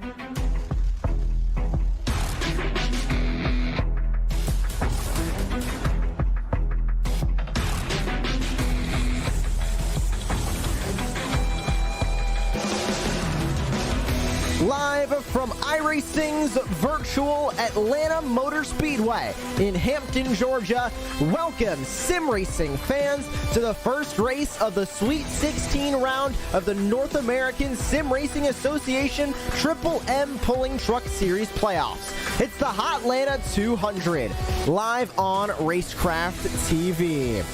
Live from iRacing's virtual Atlanta Motor Speedway in Hampton, Georgia, welcome sim racing fans to the first race of the Sweet 16 round of the North American Sim Racing Association Triple M Pulling Truck Series playoffs. It's the Hotlanta 200, live on Racecraft TV.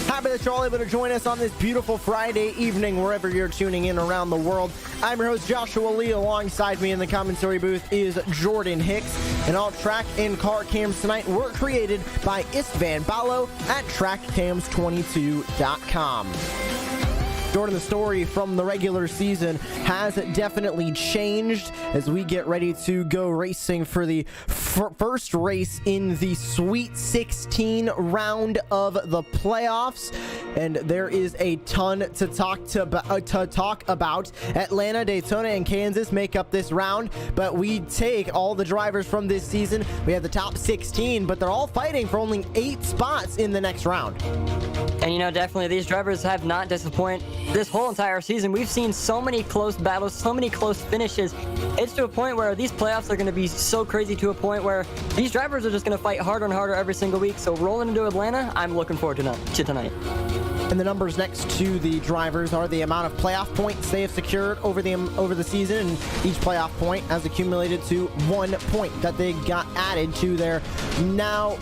Happy that you're all able to join us on this beautiful Friday evening, wherever you're tuning in around the world. I'm your host, Joshua Lee. Alongside me in the commentary booth is Jordan Hicks. And all track and car cams tonight were created by Istvan Balo at trackcams22.com. Jordan, the story from the regular season has definitely changed as we get ready to go racing for the first race in the Sweet 16 round of the playoffs. And there is a ton to talk about. Atlanta, Daytona, and Kansas make up this round, but we take all the drivers from this season. We have the top 16, but they're all fighting for only 8 spots in the next round. And you know, definitely these drivers have not disappointed this whole entire season. We've seen so many close battles, so many close finishes. It's to a point where these playoffs are going to be so crazy, to a point where these drivers are just going to fight harder and harder every single week. So rolling into Atlanta, I'm looking forward to tonight. And the numbers next to the drivers are the amount of playoff points they have secured over the season, and each playoff point has accumulated to 1 point that they got added to their now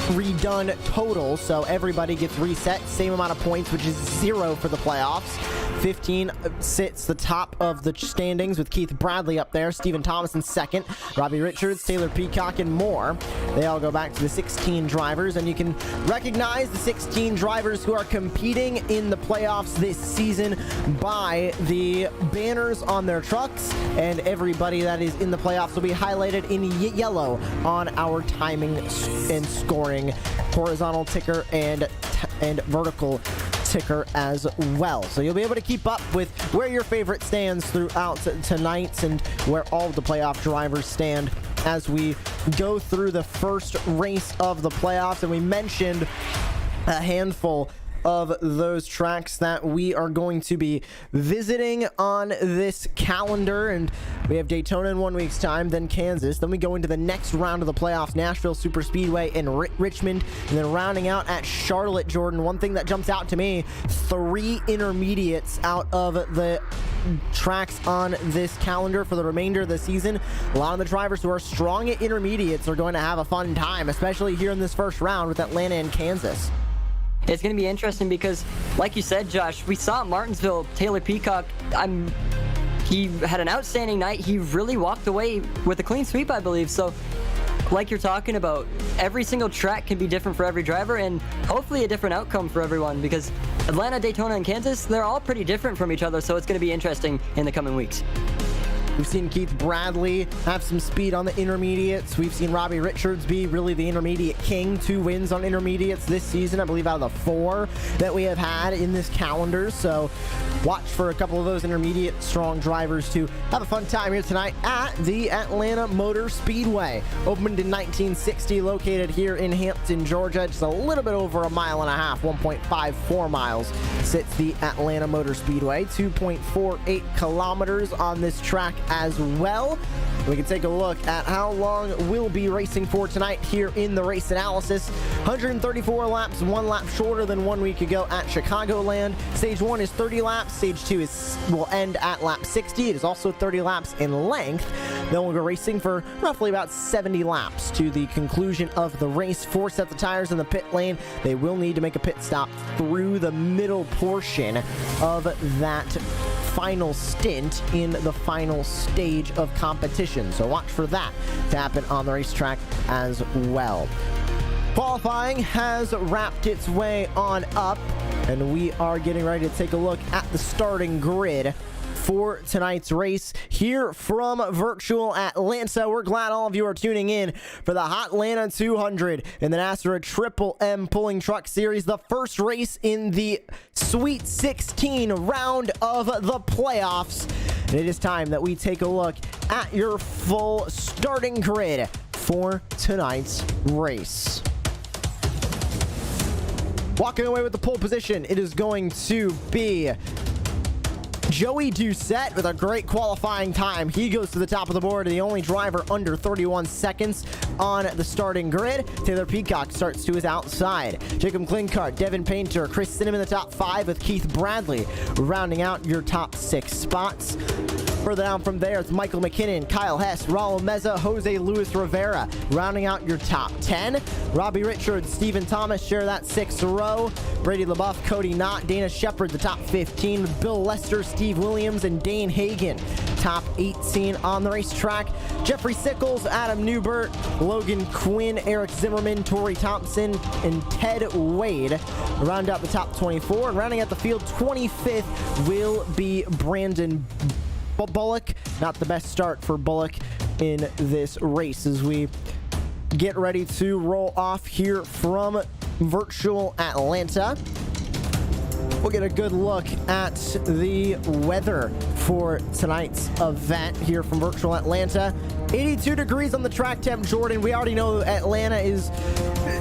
redone total. So everybody gets reset, same amount of points, which is 0 for the playoffs. 15 sits the top of the standings with Keith Bradley up there, Stephen Thomas in second, Robbie Richards, Taylor Peacock, and more. They all go back to the 16 drivers, and you can recognize the 16 drivers who are competing in the playoffs this season by the banners on their trucks, and everybody that is in the playoffs will be highlighted in yellow on our timing and scoring horizontal ticker and vertical ticker as well. So you'll be able to keep up with where your favorite stands throughout tonight and where all of the playoff drivers stand as we go through the first race of the playoffs. And we mentioned a handful of those tracks that we are going to be visiting on this calendar, and we have Daytona in 1 week's time, then Kansas, then we go into the next round of the playoffs, Nashville Super Speedway and Richmond, and then rounding out at Charlotte. Jordan, one thing that jumps out to me, 3 intermediates out of the tracks on this calendar for the remainder of the season. A lot of the drivers who are strong at intermediates are going to have a fun time, especially here in this first round with Atlanta and Kansas. It's going to be interesting because, like you said, Josh, we saw at Martinsville, Taylor Peacock, he had an outstanding night. He really walked away with a clean sweep, I believe. So, like you're talking about, every single track can be different for every driver, and hopefully a different outcome for everyone, because Atlanta, Daytona, and Kansas, they're all pretty different from each other, so it's going to be interesting in the coming weeks. We've seen Keith Bradley have some speed on the intermediates. We've seen Robbie Richards be really the intermediate king. 2 wins on intermediates this season, I believe, out of the 4 that we have had in this calendar. So watch for a couple of those intermediate strong drivers to have a fun time here tonight at the Atlanta Motor Speedway. Opened in 1960, located here in Hampton, Georgia. Just a little bit over a mile and a half, 1.54 miles, sits the Atlanta Motor Speedway. 2.48 kilometers on this track as well. We can take a look at how long we'll be racing for tonight here in the race analysis. 134 laps, 1 lap shorter than 1 week ago at Chicagoland. Stage 1 is 30 laps. Stage 2 will end at lap 60. It is also 30 laps in length. Then we'll go racing for roughly about 70 laps to the conclusion of the race. 4 sets of tires in the pit lane. They will need to make a pit stop through the middle portion of that final stint in the final stage of competition. So watch for that to happen on the racetrack as well. Qualifying has wrapped its way on up, and we are getting ready to take a look at the starting grid for tonight's race here from virtual Atlanta. We're glad all of you are tuning in for the Hotlanta 200 in the NASRA Triple M Pulling Truck Series, the first race in the Sweet 16 round of the playoffs. And it is time that we take a look at your full starting grid for tonight's race. Walking away with the pole position, it is going to be Joey Doucette with a great qualifying time. He goes to the top of the board, the only driver under 31 seconds on the starting grid. Taylor Peacock starts to his outside. Jacob Klinkart, Devin Painter, Chris Cinnamon in the top 5 with Keith Bradley rounding out your top 6 spots. Further down from there, it's Michael McKinnon, Kyle Hess, Raul Meza, Jose Luis Rivera rounding out your top 10. Robbie Richards, Stephen Thomas share that 6th row. Brady LaBeouf, Cody Knott, Dana Shepard, the top 15 with Bill Lester, Steve Williams, and Dane Hagan. Top 18 on the racetrack. Jeffrey Sickles, Adam Newbert, Logan Quinn, Eric Zimmerman, Tori Thompson, and Ted Wade round out the top 24. And rounding out the field, 25th will be Brandon Bullock. Not the best start for Bullock in this race as we get ready to roll off here from Virtual Atlanta. We'll get a good look at the weather for tonight's event here from Virtual Atlanta. 82 degrees on the track temp, Jordan. We already know Atlanta is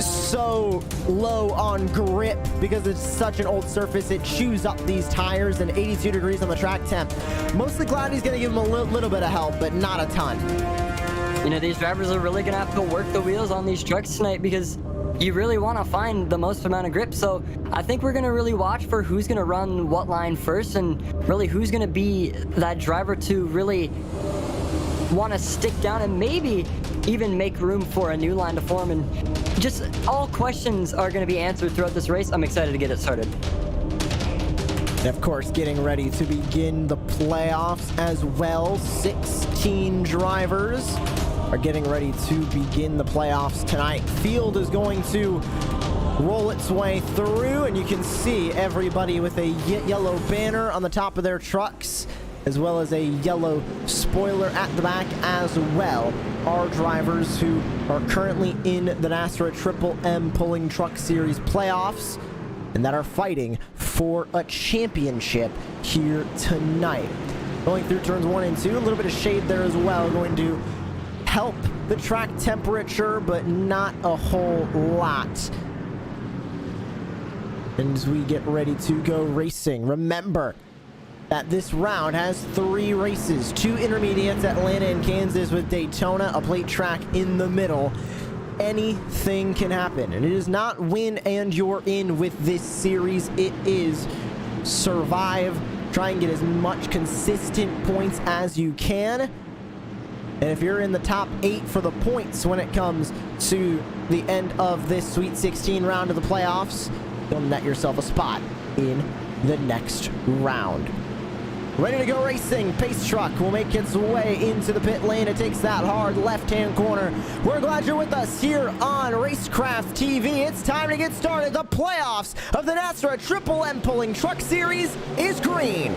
so low on grip because it's such an old surface. It chews up these tires, and 82 degrees on the track temp. Mostly glad he's going to give them a little bit of help, but not a ton. You know, these drivers are really going to have to work the wheels on these trucks tonight because you really want to find the most amount of grip. So I think we're going to really watch for who's going to run what line first and really who's going to be that driver to really want to stick down and maybe even make room for a new line to form. And just all questions are going to be answered throughout this race. I'm excited to get it started. And of course, getting ready to begin the playoffs as well. 16 drivers are getting ready to begin the playoffs tonight. Field is going to roll its way through, and you can see everybody with a yellow banner on the top of their trucks, as well as a yellow spoiler at the back as well. Our drivers who are currently in the NASRA Triple M Pulling Truck Series playoffs and that are fighting for a championship here tonight. Going through turns 1 and 2, a little bit of shade there as well, going to help the track temperature, but not a whole lot. And as we get ready to go racing, remember that this round has 3 races, 2 intermediates, Atlanta and Kansas, with Daytona, a plate track in the middle. Anything can happen, and it is not win and you're in with this series. It is survive, try and get as much consistent points as you can. And if you're in the top 8 for the points when it comes to the end of this Sweet 16 round of the playoffs, you'll net yourself a spot in the next round. Ready to go racing. Pace truck will make its way into the pit lane. It takes that hard left-hand corner. We're glad you're with us here on Racecraft TV. It's time to get started. The playoffs of the NASRA Triple M Pulling Truck Series is green.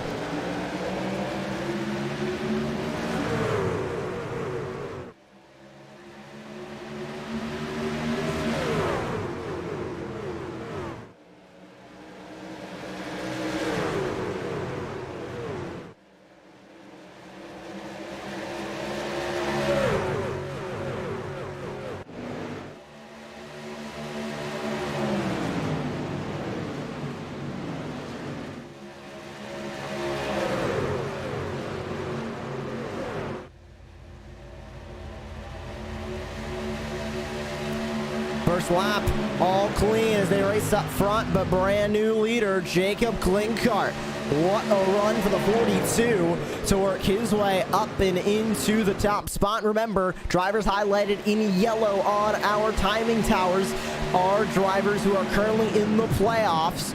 First lap, all clean as they race up front, but brand new leader, Jacob Klinkart. What a run for the 42 to work his way up and into the top spot. Remember, drivers highlighted in yellow on our timing towers are drivers who are currently in the playoffs.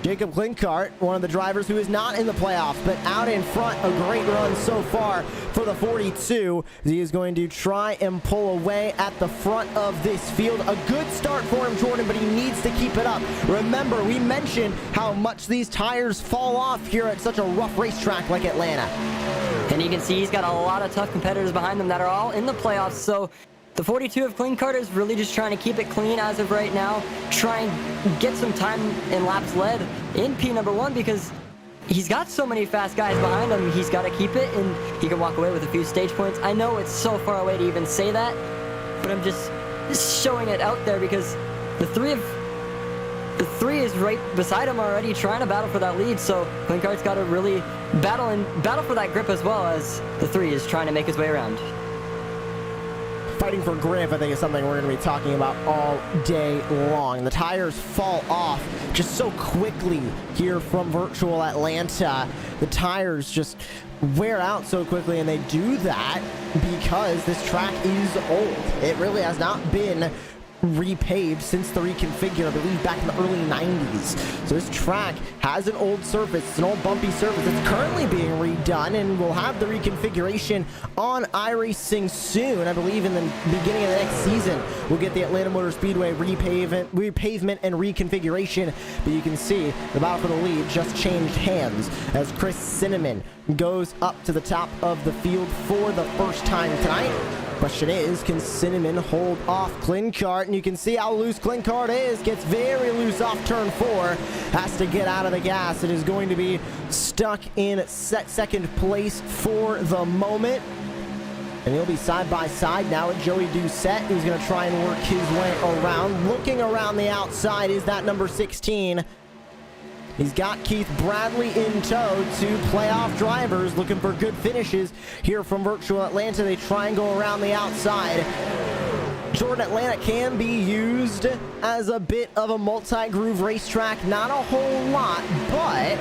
Jacob Klinkart, one of the drivers who is not in the playoffs, but out in front, a great run so far for the 42. He is going to try and pull away at the front of this field. A good start for him, Jordan, but he needs to keep it up. Remember, we mentioned how much these tires fall off here at such a rough racetrack like Atlanta. And you can see he's got a lot of tough competitors behind him that are all in the playoffs, so the 42 of Klinkart is really just trying to keep it clean as of right now, try and get some time in laps led in P1 because he's got so many fast guys behind him, he's got to keep it, and he can walk away with a few stage points. I know it's so far away to even say that, but I'm just showing it out there because the three is right beside him already, trying to battle for that lead. So Clinkart's got to really battle for that grip, as well as the 3 is trying to make his way around. Fighting for grip, I think, is something we're going to be talking about all day long. The tires fall off just so quickly here from Virtual Atlanta. The tires just wear out so quickly, and they do that because this track is old. It really has not been repaved since the reconfigure, I believe back in the early 90s. So this track has an old surface. It's an old bumpy surface. It's currently being redone, and we'll have the reconfiguration on iRacing soon. I believe in the beginning of the next season we'll get the Atlanta Motor Speedway repavement and reconfiguration. But you can see the battle for the lead just changed hands as Chris Cinnamon goes up to the top of the field for the first time tonight. Question is, can Cinnamon hold off Clinkart? And you can see how loose Clinkart is. Gets very loose off turn 4. Has to get out of the gas. It is going to be stuck in second place for the moment. And he'll be side by side now with Joey Doucette, who's going to try and work his way around. Looking around the outside is that number 16. He's got Keith Bradley in tow, 2 playoff drivers looking for good finishes here from Virtual Atlanta. They try and go around the outside. Jordan Atlanta can be used as a bit of a multi-groove racetrack. Not a whole lot, but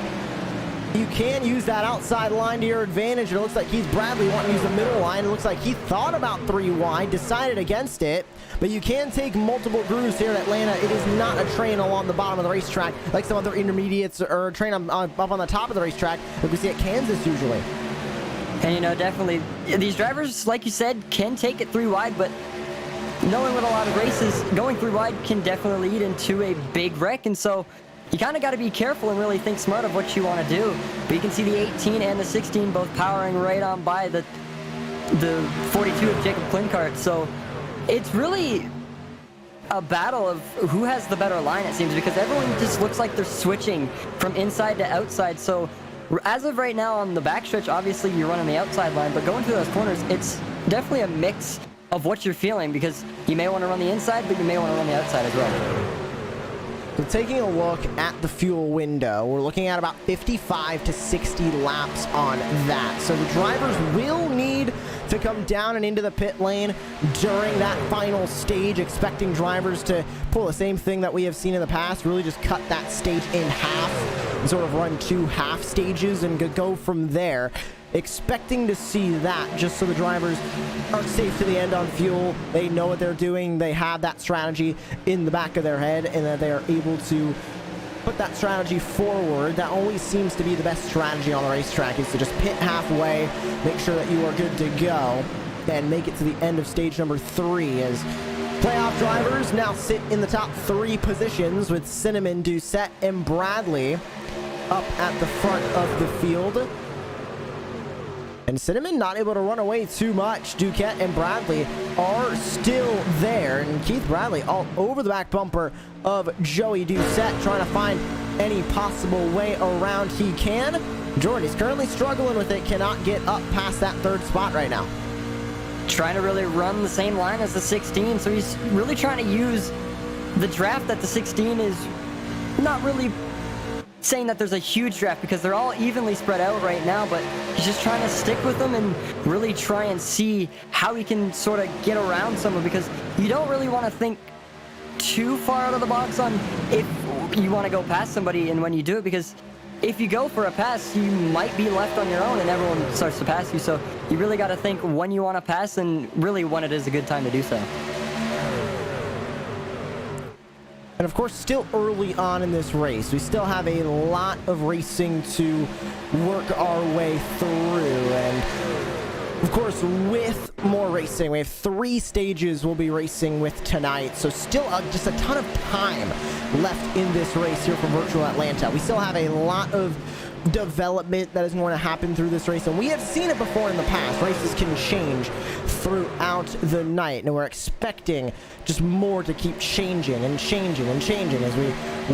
you can use that outside line to your advantage. It looks like Keith Bradley wanting to use the middle line. It looks like he thought about 3 wide, decided against it. But you can take multiple grooves here at Atlanta. It is not a train along the bottom of the racetrack like some other intermediates or a train up on the top of the racetrack like we see at Kansas usually. And, you know, definitely these drivers, like you said, can take it 3 wide, but knowing what a lot of races, going 3 wide can definitely lead into a big wreck. And so you kind of got to be careful and really think smart of what you want to do. But you can see the 18 and the 16 both powering right on by the 42 of Jacob Clinkart. So it's really a battle of who has the better line, it seems, because everyone just looks like they're switching from inside to outside. So as of right now on the backstretch, obviously you're running the outside line, but going through those corners, it's definitely a mix of what you're feeling, because you may want to run the inside, but you may want to run the outside as well. So taking a look at the fuel window, we're looking at about 55 to 60 laps on that. So the drivers will need to come down and into the pit lane during that final stage, expecting drivers to pull the same thing that we have seen in the past, really just cut that stage in half and sort of run 2 half stages and go from there. Expecting to see that, just so the drivers are safe to the end on fuel. They know what they're doing. They have that strategy in the back of their head, and that they are able to put that strategy forward. That always seems to be the best strategy on the racetrack, is to just pit halfway, make sure that you are good to go, and make it to the end of stage number 3, as playoff drivers now sit in the top 3 positions with Cinnamon, Doucette, and Bradley up at the front of the field. And Cinnamon not able to run away too much. Duquette and Bradley are still there. And Keith Bradley all over the back bumper of Joey Doucette, trying to find any possible way around he can. Jordan's currently struggling with it, cannot get up past that 3rd spot right now. Trying to really run the same line as the 16, so he's really trying to use the draft that the 16 is not really saying that there's a huge draft, because they're all evenly spread out right now, but he's just trying to stick with them and really try and see how he can sort of get around someone, because you don't really want to think too far out of the box on if you want to go past somebody and when you do it, because if you go for a pass, you might be left on your own and everyone starts to pass you. So you really got to think when you want to pass and really when it is a good time to do so. And of course, still early on in this race. We still have a lot of racing to work our way through. And of course, with more racing, we have 3 stages we'll be racing with tonight. So still just a ton of time left in this race here from Virtual Atlanta. We still have a lot of development that is going to happen through this race, and we have seen it before in the past. Races can change throughout the night, and we're expecting just more to keep changing and changing and changing as we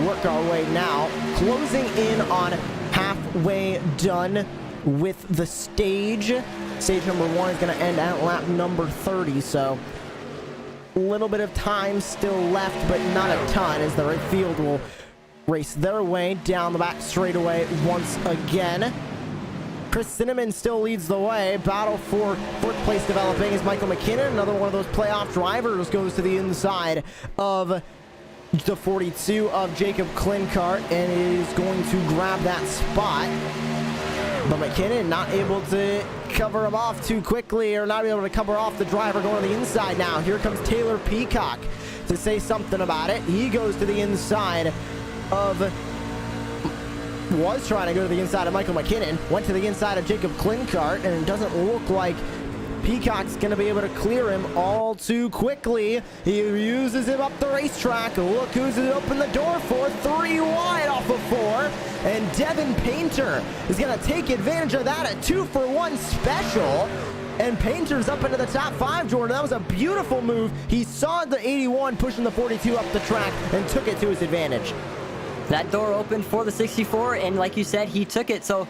work our way now, closing in on halfway way done with the stage. Stage number 1 is going to end at lap number 30, so a little bit of time still left, but not a ton, as the right field will race their way down the back straightaway once again. Chris Cinnamon still leads the way. Battle for 4th place developing as Michael McKinnon, another one of those playoff drivers, goes to the inside of the 42 of Jacob Klinkart and is going to grab that spot. But McKinnon not able to cover him off too quickly, or not able to cover off the driver going to the inside now. Here comes Taylor Peacock to say something about it. He goes to the inside of, was trying to go to the inside of Michael McKinnon, went to the inside of Jacob Klinkart, and it doesn't look like Peacock's going to be able to clear him all too quickly. He uses him up the racetrack. Look who's opened the door for. 3 wide off of 4. And Devin Painter is going to take advantage of that. A 2-for-1 special. And Painter's up into the top 5, Jordan. That was a beautiful move. He saw the 81 pushing the 42 up the track and took it to his advantage. That door opened for the 64, and like you said, he took it. So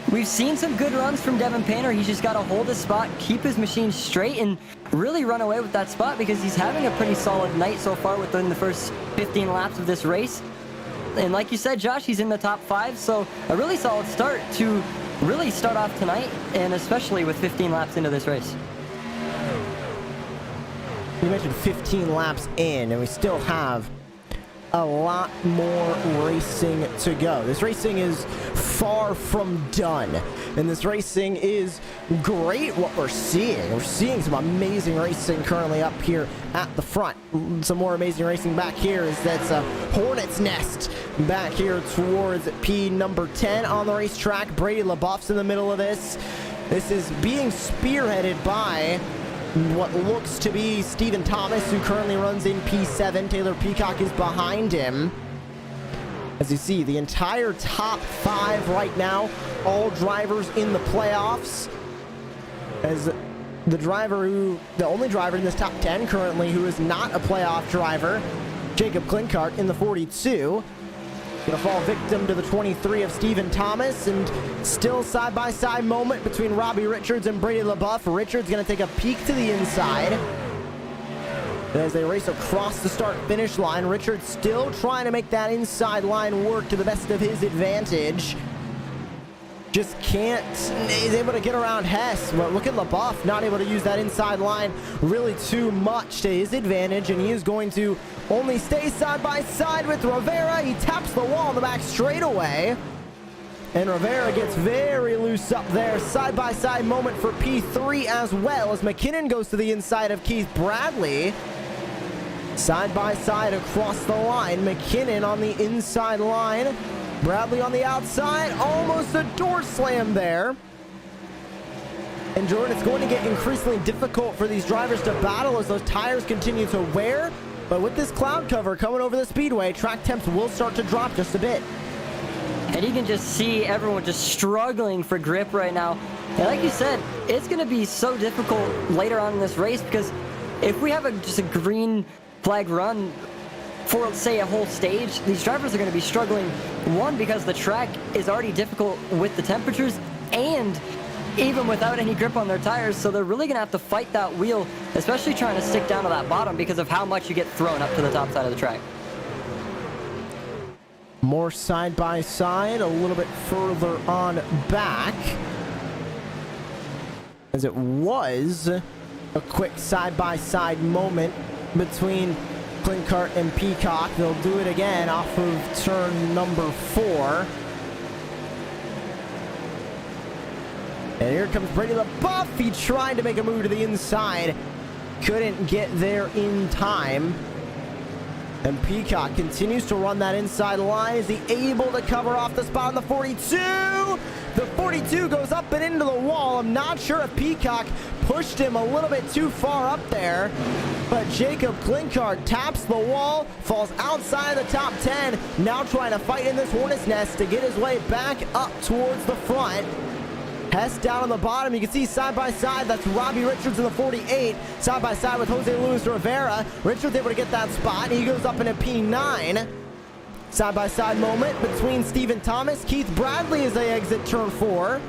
we've seen some good runs from Devin Painter. He's just got to hold his spot, keep his machine straight, and really run away with that spot, because he's having a pretty solid night so far within the first 15 laps of this race. And like you said, Josh, he's in the top 5, so a really solid start to really start off tonight, and especially with 15 laps into this race. You mentioned 15 laps in, and we still have a lot more racing to go. This racing is far from done, and this racing is great what we're seeing. We're seeing some amazing racing currently up here at the front. Some more amazing racing back here is that's a Hornet's Nest back here towards P number 10 on the racetrack. Brady LaBeouf's in the middle of this. This is being spearheaded by what looks to be Stephen Thomas, who currently runs in P7. Taylor Peacock is behind him. As you see, the entire top 5 right now, all drivers in the playoffs. As the only driver in this top 10 currently who is not a playoff driver, Jacob Klinkart in the 42. Gonna fall victim to the 23 of Stephen Thomas, and still side-by-side moment between Robbie Richards and Brady LaBeouf. Richards gonna take a peek to the inside. As they race across the start-finish line, Richards still trying to make that inside line work to the best of his advantage. Just can't, he's able to get around Hess, but look at LaBeouf, not able to use that inside line really too much to his advantage, and he is going to only stay side by side with Rivera. He taps the wall in the back straightaway, and Rivera gets very loose up there. Side by side moment for P3 as well, as McKinnon goes to the inside of Keith Bradley. Side by side across the line, McKinnon on the inside line, Bradley on the outside. Almost a door slam there. And Jordan, it's going to get increasingly difficult for these drivers to battle as those tires continue to wear. But with this cloud cover coming over the speedway, track temps will start to drop just a bit. And you can just see everyone just struggling for grip right now. And like you said, it's going to be so difficult later on in this race, because if we have just a green flag run for, say, a whole stage, these drivers are going to be struggling. One, because the track is already difficult with the temperatures, and even without any grip on their tires, so they're really going to have to fight that wheel, especially trying to stick down to that bottom because of how much you get thrown up to the top side of the track. More side by side, a little bit further on back, as it was a quick side by side moment between Klinkart and Peacock. They'll do it again off of turn number 4. And here comes Brady LaBeouf. He tried to make a move to the inside. Couldn't get there in time. And Peacock continues to run that inside line. Is he able to cover off the spot on the 42? The 42 goes up and into the wall. I'm not sure if Peacock pushed him a little bit too far up there, but Jacob Klinkart taps the wall, falls outside of the top 10, now trying to fight in this Hornet's Nest to get his way back up towards the front. Hess down on the bottom. You can see side by side, that's Robbie Richards in the 48, side by side with Jose Luis Rivera. Richards able to get that spot. He goes up into P9. Side-by-side moment between Stephen Thomas, Keith Bradley as they exit turn 4.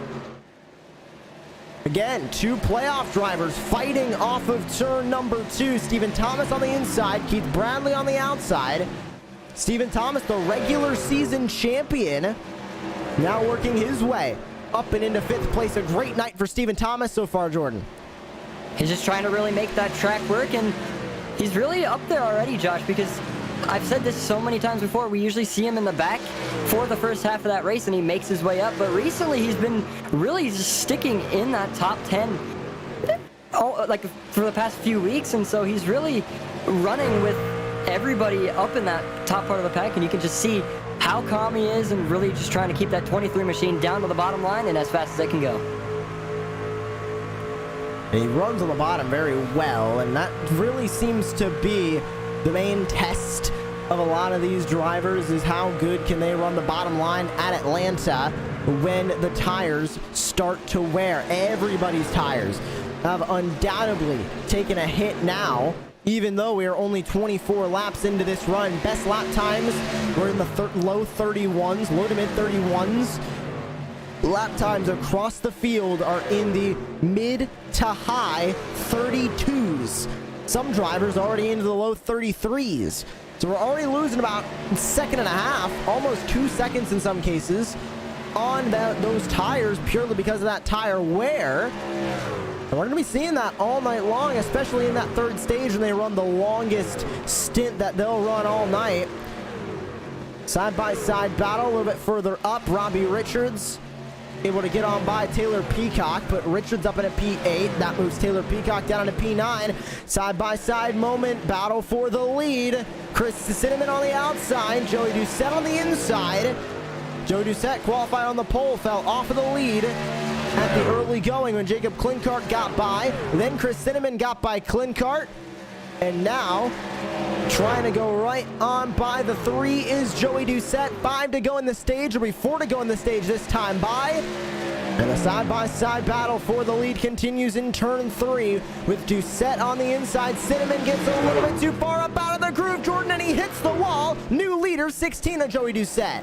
Again, 2 playoff drivers fighting off of turn number 2. Stephen Thomas on the inside, Keith Bradley on the outside. Stephen Thomas, the regular season champion, now working his way up and into 5th place. A great night for Stephen Thomas so far, Jordan. He's just trying to really make that track work, and he's really up there already, Josh, because I've said this so many times before. We usually see him in the back for the first half of that race, and he makes his way up. But recently, he's been really just sticking in that top 10 like for the past few weeks, and so he's really running with everybody up in that top part of the pack, and you can just see how calm he is and really just trying to keep that 23 machine down to the bottom line and as fast as it can go. And he runs on the bottom very well, and that really seems to be the main test of a lot of these drivers, is how good can they run the bottom line at Atlanta when the tires start to wear. Everybody's tires have undoubtedly taken a hit now, even though we are only 24 laps into this run. Best lap times were in the low 31s, low to mid 31s. Lap times across the field are in the mid to high 32s. Some drivers already into the low 33s. So we're already losing about a second and a half, almost 2 seconds in some cases, on those tires purely because of that tire wear. And we're going to be seeing that all night long, especially in that 3rd stage when they run the longest stint that they'll run all night. Side-by-side battle a little bit further up. Robbie Richards able to get on by Taylor Peacock, but Richards up in a P8. That moves Taylor Peacock down into P9. Side-by-side moment, battle for the lead. Chris Cinnamon on the outside, Joey Doucette on the inside. Joey Doucette qualified on the pole, fell off of the lead at the early going when Jacob Klinkart got by. Then Chris Cinnamon got by Klinkart. And now, trying to go right on by the 3 is Joey Doucette. 5 to go in the stage. There'll be 4 to go in the stage this time by. And the side-by-side battle for the lead continues in turn 3 with Doucette on the inside. Cinnamon gets a little bit too far up out of the groove, Jordan, and he hits the wall. New leader, 16 of Joey Doucette.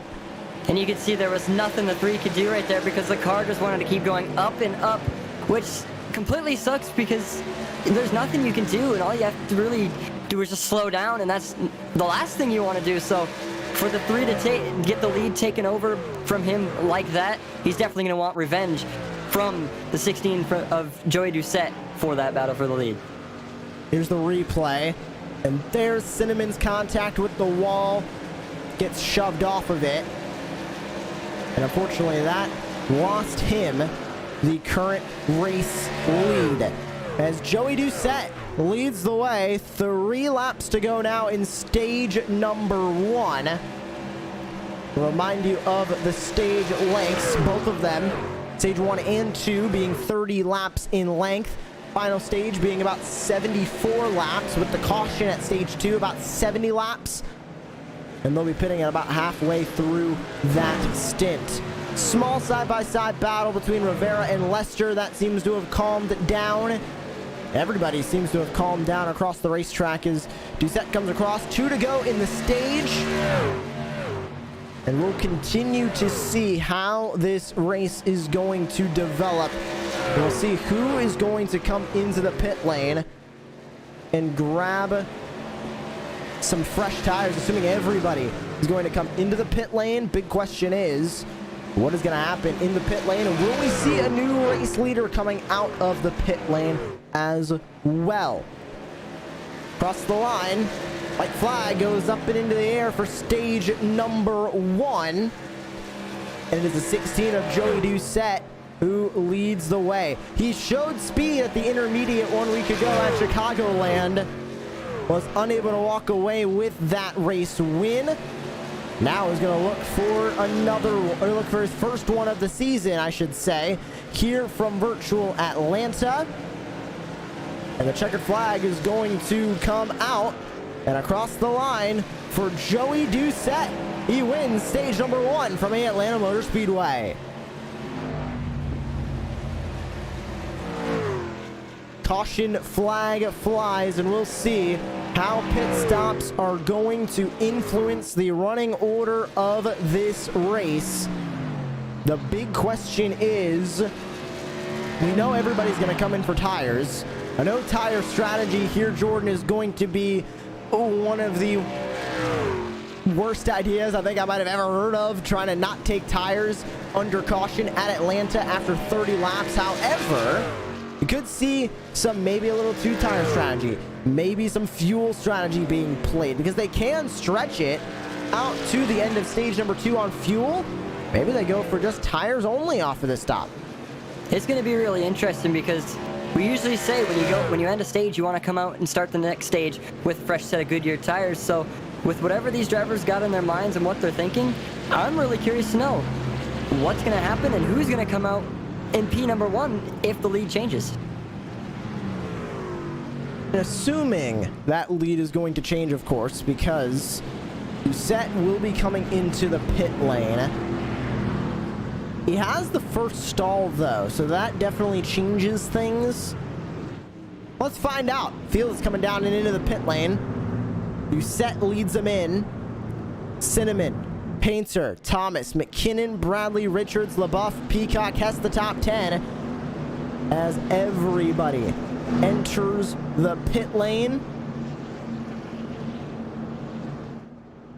And you can see there was nothing the 3 could do right there because the car just wanted to keep going up and up, which completely sucks because there's nothing you can do, and all you have to really do is just slow down, and that's the last thing you want to do. So for the 3 to get the lead taken over from him like that, he's definitely going to want revenge from the 16 of Joey Doucette for that battle for the lead. Here's the replay, and there's Cinnamon's contact with the wall, gets shoved off of it, and unfortunately that lost him the current race lead as Joey Doucette leads the way. 3 laps to go now in stage number 1. Remind you of the stage lengths, both of them, stage 1 and 2 being 30 laps in length. Final stage being about 74 laps, with the caution at stage 2 about 70 laps. And they'll be pitting at about halfway through that stint. Small side-by-side battle between Rivera and Lester. That seems to have calmed down. Everybody seems to have calmed down across the racetrack as Doucette comes across. 2 to go in the stage. And we'll continue to see how this race is going to develop. We'll see who is going to come into the pit lane and grab some fresh tires, assuming everybody is going to come into the pit lane. Big question is, what is going to happen in the pit lane? And will we see a new race leader coming out of the pit lane as well? Across the line, white flag goes up and into the air for stage number 1. And it is the 16 of Joey Doucette who leads the way. He showed speed at the intermediate 1 week ago at Chicagoland. Was unable to walk away with that race win. Now he's going to look for look for his first one of the season, I should say, here from virtual Atlanta. And the checkered flag is going to come out and across the line for Joey Doucette. He wins stage number 1 from the Atlanta Motor Speedway. caution flag flies, and we'll see how pit stops are going to influence the running order of this race. The big question is, we know everybody's going to come in for tires. I know tire strategy here, Jordan, is going to be one of the worst ideas I think I might have ever heard of, trying to not take tires under caution at Atlanta after 30 laps. However, you could see some maybe a little two tire strategy, maybe some fuel strategy being played, because they can stretch it out to the end of stage number 2 on fuel. Maybe they go for just tires only off of this stop. It's going to be really interesting because we usually say when you end a stage, you want to come out and start the next stage with a fresh set of Goodyear tires. So with whatever these drivers got in their minds and what they're thinking, I'm really curious to know what's going to happen and who's going to come out in P number 1 if the lead changes. Assuming that lead is going to change, of course, because Doucette will be coming into the pit lane. He has the first stall, though, so that definitely changes things. Let's find out. Field is coming down and into the pit lane. Doucette leads him in. Cinnamon, Painter, Thomas, McKinnon, Bradley, Richards, LaBeouf, Peacock has the top 10 as everybody enters the pit lane.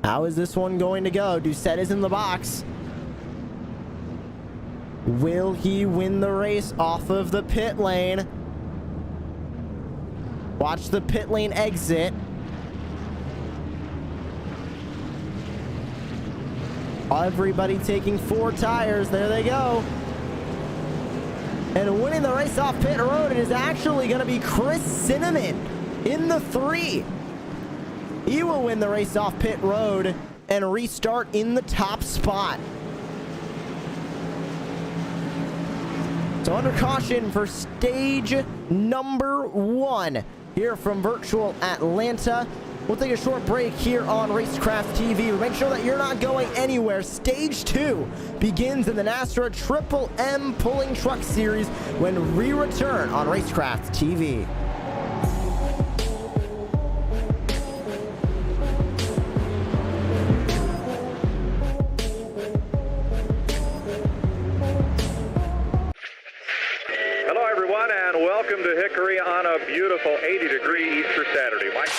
How is this one going to go? Doucette is in the box. Will he win the race off of the pit lane? Watch the pit lane exit. Everybody taking 4 tires. There they go. And winning the race off pit road, it is actually going to be Chris Cinnamon in the 3. He will win the race off pit road and restart in the top spot. So under caution for stage number 1 here from virtual Atlanta. We'll take a short break here on Racecraft TV. Make sure that you're not going anywhere. Stage 2 begins in the NASRA Triple M Pulling Truck Series when we return on Racecraft TV. And welcome to Hickory on a beautiful 80-degree Easter Saturday. Mike.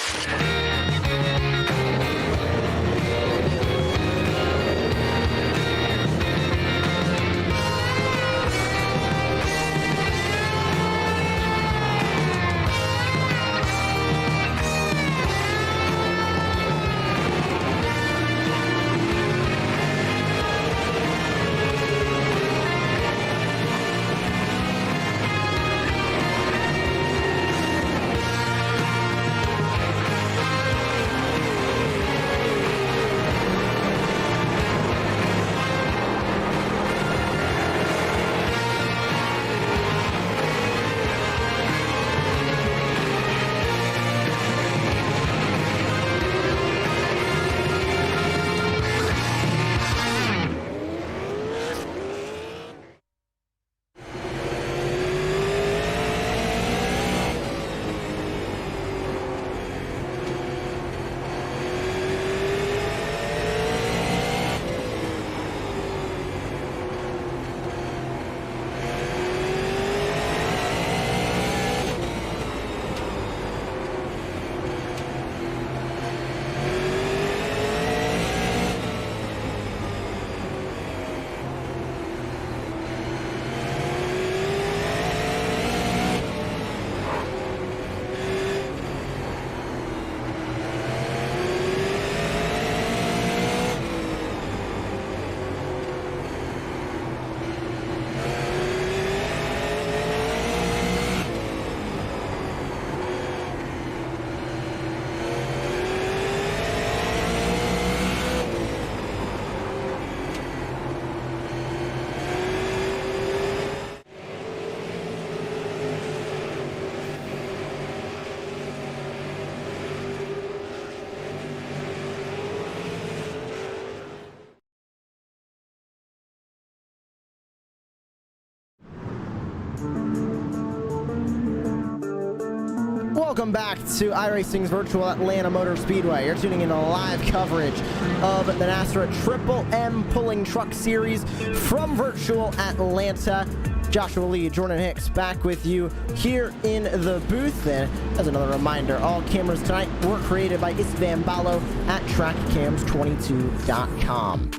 Welcome back to iRacing's virtual Atlanta Motor Speedway. You're tuning in to live coverage of the NASRA Triple M Pulling Truck Series from virtual Atlanta. Joshua Lee, Jordan Hicks back with you here in the booth. And as another reminder, all cameras tonight were created by Istvan Balo at trackcams22.com.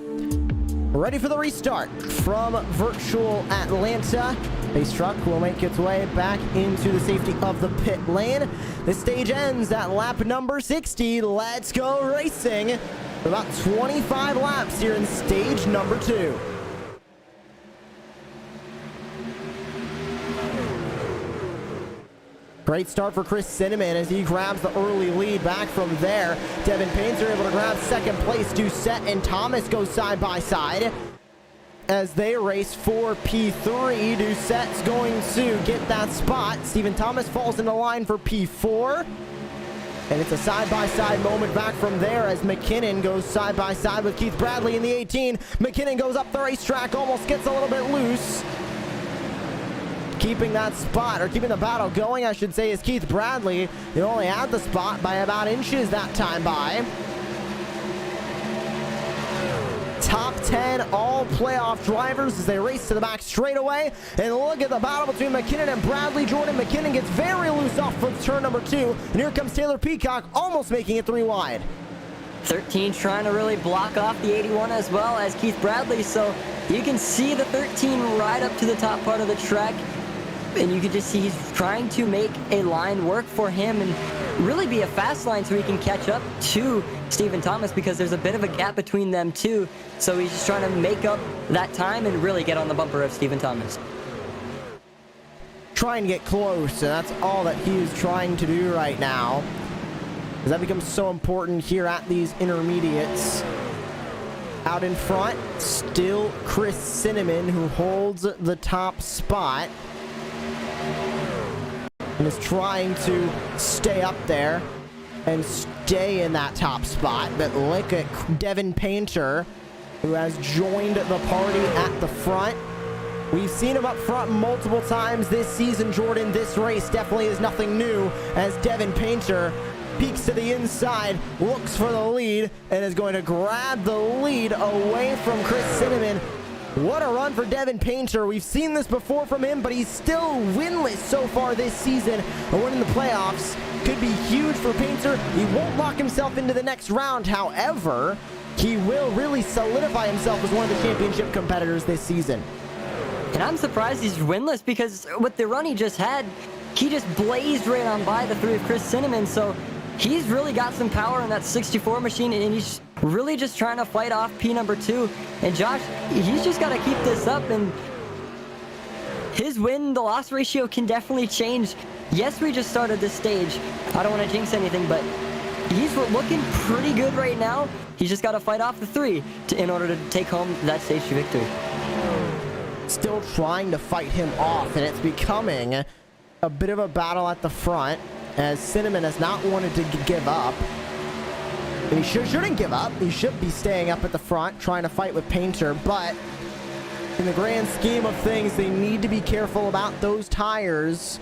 Ready for the restart from virtual Atlanta. Pace truck will make its way back into the safety of the pit lane. The stage ends at lap number 60. Let's go racing. About 25 laps here in stage number 2. Great start for Chris Cinnamon as he grabs the early lead. Back from there, Devin Painter able to grab second place. Doucette and Thomas go side by side as they race for P3. Doucette's going to get that spot. Stephen Thomas falls into line for P4. And it's a side-by-side moment back from there as McKinnon goes side-by-side with Keith Bradley in the 18. McKinnon goes up the racetrack, almost gets a little bit loose. Keeping that spot, or keeping the battle going, I should say, is Keith Bradley. He only had the spot by about inches that time by. Top 10 all playoff drivers as they race to the back straightaway. And look at the battle between McKinnon and Bradley. Jordan McKinnon gets very loose off of turn number 2. And here comes Taylor Peacock, almost making it 3 wide. 13 trying to really block off the 81 as well as Keith Bradley. So you can see the 13 right up to the top part of the track. And you can just see he's trying to make a line work for him and really be a fast line so he can catch up to Stephen Thomas, because there's a bit of a gap between them two. So he's just trying to make up that time and really get on the bumper of Stephen Thomas. Trying to get close, and that's all that he is trying to do right now, because that becomes so important here at these intermediates. Out in front, still Chris Cinnamon, who holds the top spot and is trying to stay up there and stay in that top spot. But look at Devin Painter, who has joined the party at the front. We've seen him up front multiple times this season, Jordan. This race definitely is nothing new as Devin Painter peeks to the inside, looks for the lead, and is going to grab the lead away from Chris Cinnamon. What a run for Devin Painter. We've seen this before from him, but he's still winless so far this season. A win in the playoffs could be huge for Painter. He won't lock himself into the next round. However, he will really solidify himself as one of the championship competitors this season. And I'm surprised he's winless, because with the run he just had, he just blazed right on by the 3 of Chris Cinnamon. So he's really got some power in that 64 machine, and he's really just trying to fight off P number 2. And Josh, he's just got to keep this up, and his win-to-loss ratio can definitely change. Yes, we just started this stage. I don't want to jinx anything, but he's looking pretty good right now. He's just got to fight off the 3 in order to take home that stage victory. Still trying to fight him off, and it's becoming a bit of a battle at the front as Cinnamon has not wanted to give up. And he shouldn't give up. He should be staying up at the front, trying to fight with Painter. But in the grand scheme of things, they need to be careful about those tires.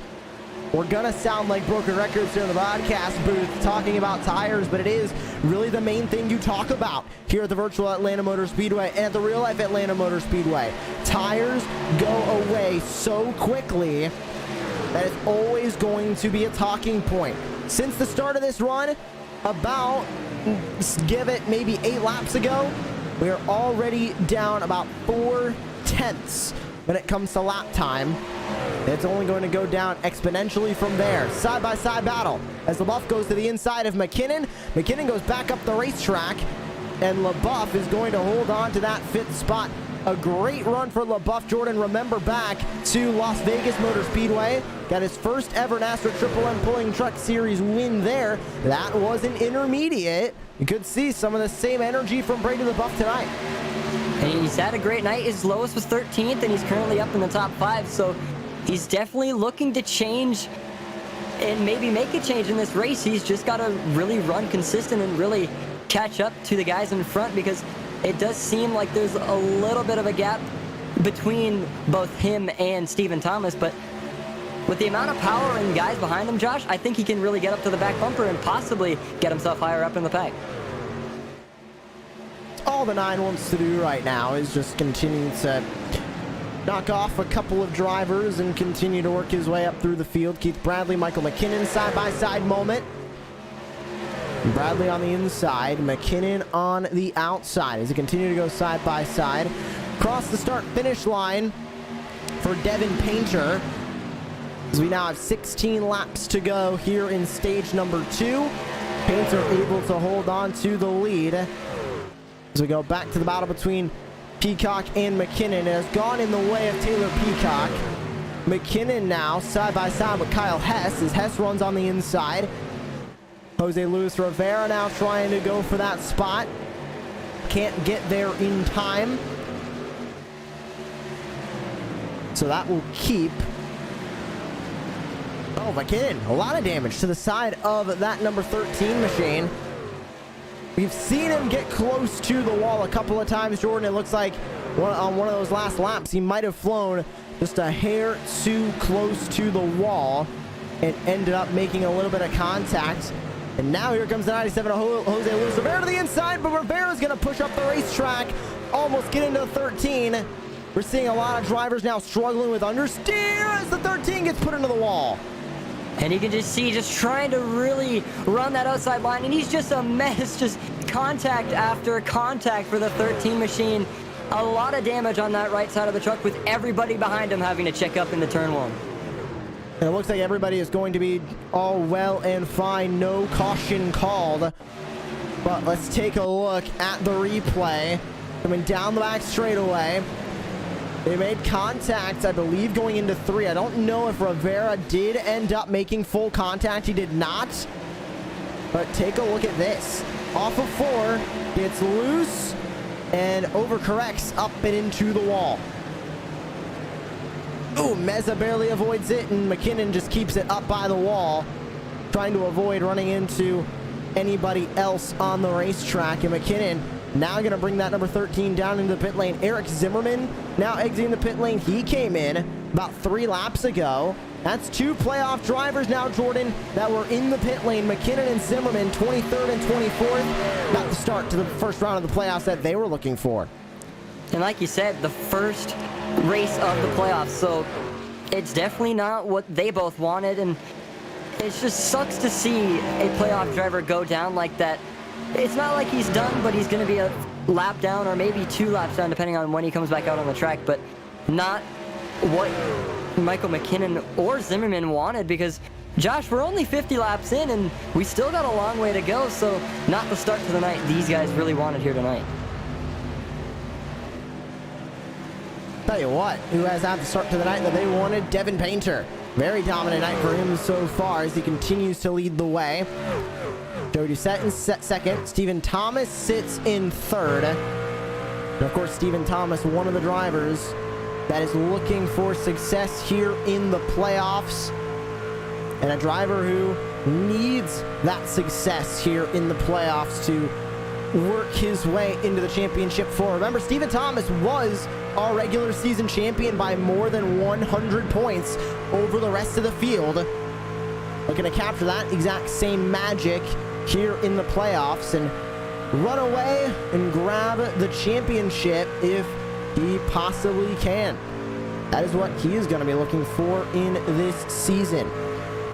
We're going to sound like broken records here in the broadcast booth talking about tires, but it is really the main thing you talk about here at the virtual Atlanta Motor Speedway and at the real life Atlanta Motor Speedway. Tires go away so quickly that it's always going to be a talking point. Since the start of this run, about, give it maybe 8 laps ago, we are already down about 4/10 when it comes to lap time. It's only going to go down exponentially from there. Side-by-side battle as LaBeouf goes to the inside of McKinnon. McKinnon goes back up the racetrack, and LaBeouf is going to hold on to that 5th spot. A great run for LaBeouf. Jordan, remember back to Las Vegas Motor Speedway. Got his first ever NASRA Triple M Pulling Truck Series win there. That was an intermediate. You could see some of the same energy from Brady LaBeouf tonight. And he's had a great night. His lowest was 13th, and he's currently up in the top 5. So he's definitely looking to change and maybe make a change in this race. He's just got to really run consistent and really catch up to the guys in front, because it does seem like there's a little bit of a gap between both him and Stephen Thomas. But with the amount of power and guys behind him, Josh, I think he can really get up to the back bumper and possibly get himself higher up in the pack. All the 9 wants to do right now is just continue to knock off a couple of drivers and continue to work his way up through the field. Keith Bradley, Michael McKinnon, side-by-side moment. Bradley on the inside, McKinnon on the outside as they continue to go side-by-side. Across the start-finish line for Devin Painter, as we now have 16 laps to go here in stage number 2. Painter able to hold on to the lead as we go back to the battle between Peacock and McKinnon. It has gone in the way of Taylor Peacock. McKinnon now side by side with Kyle Hess as Hess runs on the inside. Jose Luis Rivera now trying to go for that spot. Can't get there in time. So that will keep. Oh, McKinnon, a lot of damage to the side of that number 13 machine. We've seen him get close to the wall a couple of times, Jordan. It looks like on one of those last laps, he might have flown just a hair too close to the wall and ended up making a little bit of contact. And now here comes the 97 of Jose Luis Rivera to the inside, but Rivera's going to push up the racetrack, almost get into the 13. We're seeing a lot of drivers now struggling with understeer as the 13 gets put into the wall. And you can just see, just trying to really run that outside line, and he's just a mess, just contact after contact for the 13 machine. A lot of damage on that right side of the truck with everybody behind him having to check up into turn 1. And it looks like everybody is going to be all well and fine, no caution called. But let's take a look at the replay. Coming down the back straightaway. They made contact, I believe, going into 3. I don't know if Rivera did end up making full contact. He did not. But take a look at this. Off of 4, gets loose and overcorrects up and into the wall. Oh, Meza barely avoids it, and McKinnon just keeps it up by the wall, trying to avoid running into anybody else on the racetrack. And McKinnon now going to bring that number 13 down into the pit lane. Eric Zimmerman now exiting the pit lane. He came in about 3 laps ago. That's 2 playoff drivers now, Jordan, that were in the pit lane. McKinnon and Zimmerman, 23rd and 24th. Got the start to the first round of the playoffs that they were looking for. And like you said, the first race of the playoffs, so it's definitely not what they both wanted, and it just sucks to see a playoff driver go down like that. It's not like he's done, but he's going to be a lap down or maybe 2 laps down depending on when he comes back out on the track, but not what Michael McKinnon or Zimmerman wanted, because Josh, we're only 50 laps in and we still got a long way to go, so not the start to the night these guys really wanted here tonight. Tell you what, who has had the start to the night that they wanted? Devin Painter. Very dominant night for him so far as he continues to lead the way. Joey Doucette in second. Stephen Thomas sits in third. And of course, Stephen Thomas, one of the drivers that is looking for success here in the playoffs. And a driver who needs that success here in the playoffs to work his way into the championship floor. Remember, Stephen Thomas was our regular season champion by more than 100 points over the rest of the field. Looking to capture that exact same magic here in the playoffs and run away and grab the championship if he possibly can. That is what he is going to be looking for in this season.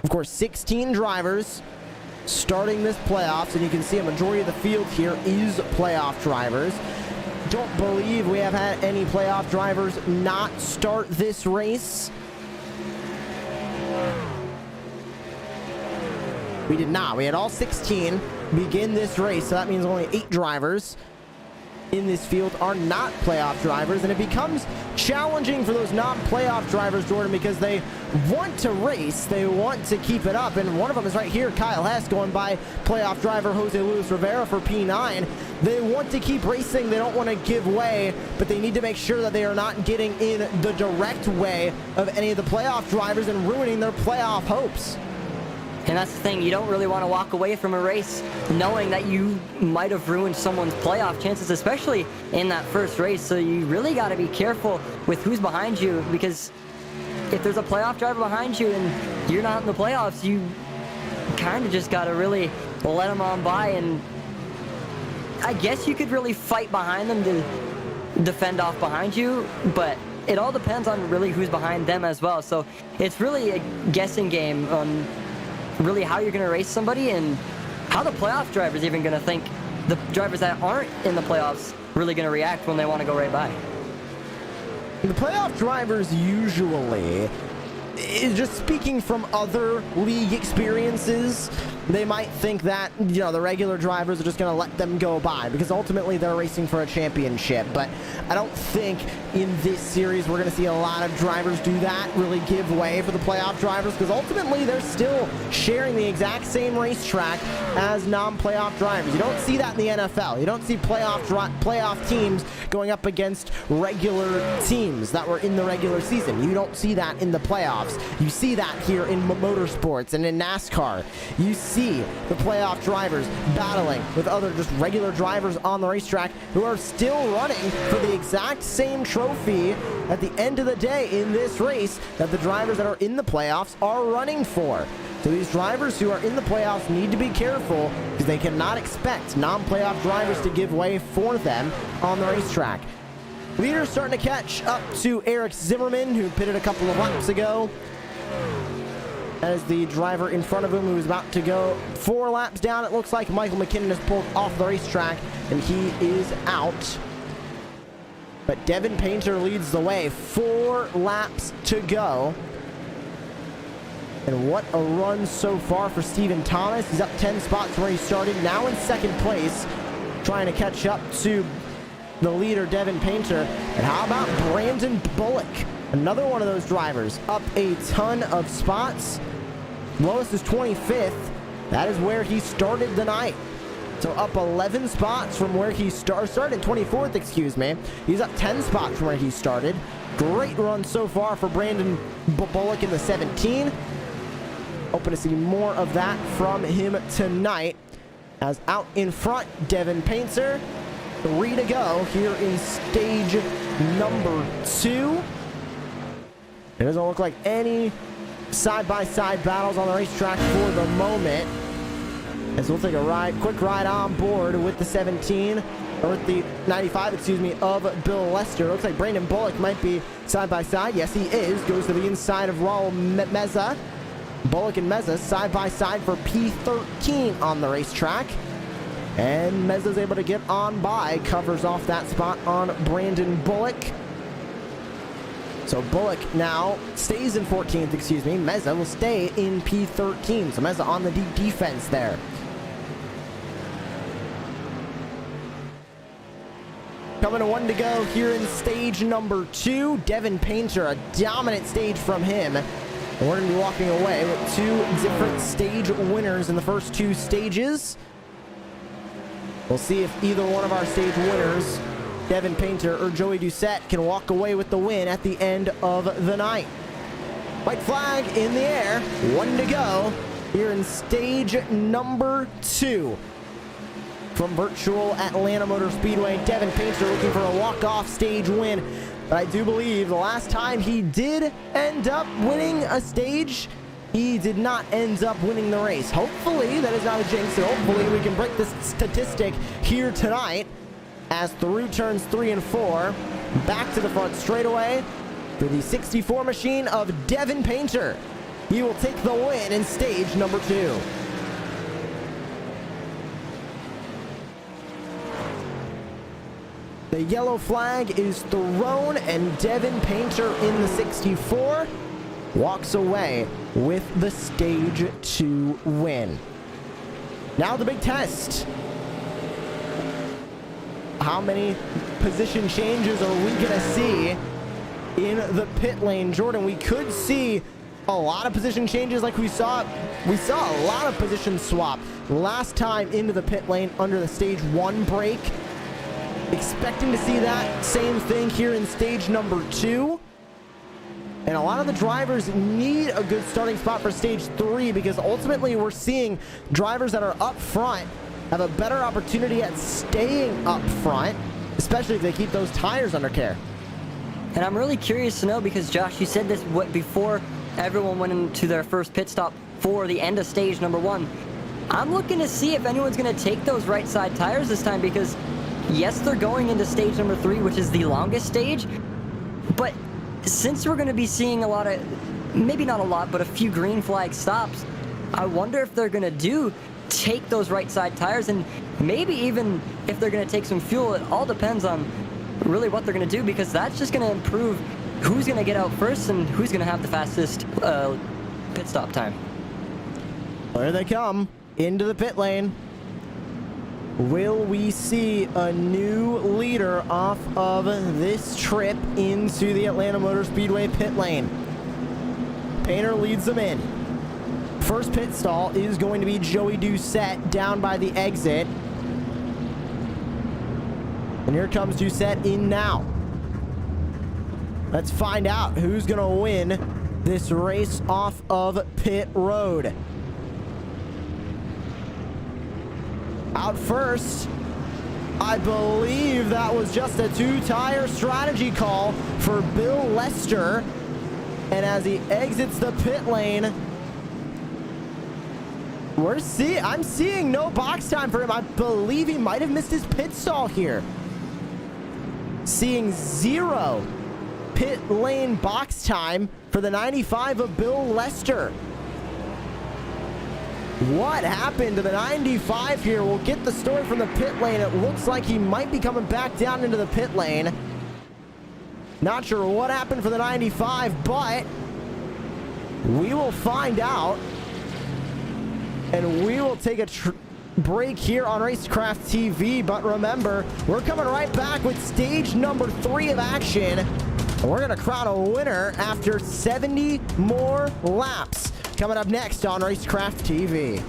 Of course, 16 drivers starting this playoffs, and you can see a majority of the field here is playoff drivers. Don't believe we have had any playoff drivers not start this race. We did not. We had all 16 begin this race, so that means only 8 drivers in this field are not playoff drivers, and it becomes challenging for those non-playoff drivers, Jordan, because they want to race, they want to keep it up, and one of them is right here, Kyle Hess, going by playoff driver Jose Luis Rivera for P9. They want to keep racing, they don't want to give way, but they need to make sure that they are not getting in the direct way of any of the playoff drivers and ruining their playoff hopes. And that's the thing, you don't really want to walk away from a race knowing that you might have ruined someone's playoff chances, especially in that first race. So you really got to be careful with who's behind you, because if there's a playoff driver behind you and you're not in the playoffs, you kind of just got to really let them on by. And I guess you could really fight behind them to defend off behind you, but it all depends on really who's behind them as well. So it's really a guessing game on really how you're going to race somebody and how the playoff driver's even going to think the drivers that aren't in the playoffs really going to react when they want to go right by. The playoff drivers usually, just speaking from other league experiences, they might think that, you know, the regular drivers are just going to let them go by because ultimately they're racing for a championship. But I don't think in this series we're going to see a lot of drivers do that, really give way for the playoff drivers, because ultimately they're still sharing the exact same racetrack as non-playoff drivers. You don't see that in the NFL. You don't see playoff teams going up against regular teams that were in the regular season. You don't see that in the playoffs. You see that here in motorsports and in NASCAR. You see the playoff drivers battling with other just regular drivers on the racetrack who are still running for the exact same trophy at the end of the day in this race that the drivers that are in the playoffs are running for. So these drivers who are in the playoffs need to be careful because they cannot expect non-playoff drivers to give way for them on the racetrack. Leaders starting to catch up to Eric Zimmerman, who pitted a couple of laps ago. That is the driver in front of him who is about to go 4 laps down. It looks like Michael McKinnon has pulled off the racetrack and he is out. But Devin Painter leads the way. 4 laps to go. And what a run so far for Stephen Thomas. He's up 10 spots where he started, now in second place, trying to catch up to the leader, Devin Painter. And how about Brandon Bullock? Another one of those drivers, up a ton of spots. Lowest is 25th. That is where he started the night. So up 11 spots from where he started 24th, excuse me. He's up 10 spots from where he started. Great run so far for Brandon Bullock in the 17. Hoping to see more of that from him tonight. As out in front, Devin Painter. 3 to go here in stage number 2. It doesn't look like any side-by-side battles on the racetrack for the moment. As we'll take a quick ride on board with the 17, or with the 95, excuse me, of Bill Lester. Looks like Brandon Bullock might be side-by-side. Yes, he is. Goes to the inside of Raul Meza. Bullock and Meza side-by-side for P13 on the racetrack. And Meza's able to get on by, covers off that spot on Brandon Bullock. So Bullock now stays in 14th, excuse me. Meza will stay in P13. So Meza on the deep defense there. Coming to 1 to go here in stage number 2. Devin Painter, a dominant stage from him. And we're going to be walking away with 2 different stage winners in the first 2 stages. We'll see if either one of our stage winners, Devin Painter or Joey Doucette, can walk away with the win at the end of the night. White flag in the air. 1 to go here in stage number 2. From virtual Atlanta Motor Speedway, Devin Painter looking for a walk-off stage win. But I do believe the last time he did end up winning a stage, he did not end up winning the race. Hopefully, that is not a jinx, and hopefully we can break this statistic here tonight as through turns 3 and 4, back to the front straightaway for the 64 machine of Devin Painter. He will take the win in stage number 2. The yellow flag is thrown, and Devin Painter in the 64 walks away with the stage 2 win. Now the big test. How many position changes are we gonna see in the pit lane? Jordan, we could see a lot of position changes like we saw a lot of position swap last time into the pit lane under the stage 1 break. Expecting to see that same thing here in stage number 2. And a lot of the drivers need a good starting spot for stage 3 because ultimately we're seeing drivers that are up front have a better opportunity at staying up front, especially if they keep those tires under care. And I'm really curious to know because, Josh, you said this before everyone went into their first pit stop for the end of stage number 1. I'm looking to see if anyone's going to take those right side tires this time because, yes, they're going into stage number 3, which is the longest stage. But since we're going to be seeing a lot of, maybe not a lot, but a few green flag stops, I wonder if they're going to take those right side tires, and maybe even if they're going to take some fuel. It all depends on really what they're going to do, because that's just going to improve who's going to get out first and who's going to have the fastest pit stop time. There they come into the pit lane. Will we see a new leader off of this trip into the Atlanta Motor Speedway pit lane? Painter leads them in. First pit stall is going to be Joey Doucette down by the exit. And here comes Doucette in now. Let's find out who's going to win this race off of pit road. Out first, I believe that was just a 2-tire strategy call for Bill Lester. And as he exits the pit lane, I'm seeing no box time for him. I believe he might have missed his pit stall here. Seeing 0 pit lane box time for the 95 of Bill Lester. What happened to the 95 here? We'll get the story from the pit lane. It looks like he might be coming back down into the pit lane. Not sure what happened for the 95, but we will find out. And we will take a break here on Racecraft TV. But remember, we're coming right back with stage number 3 of action. And we're going to crown a winner after 70 more laps. Coming up next on Racecraft TV.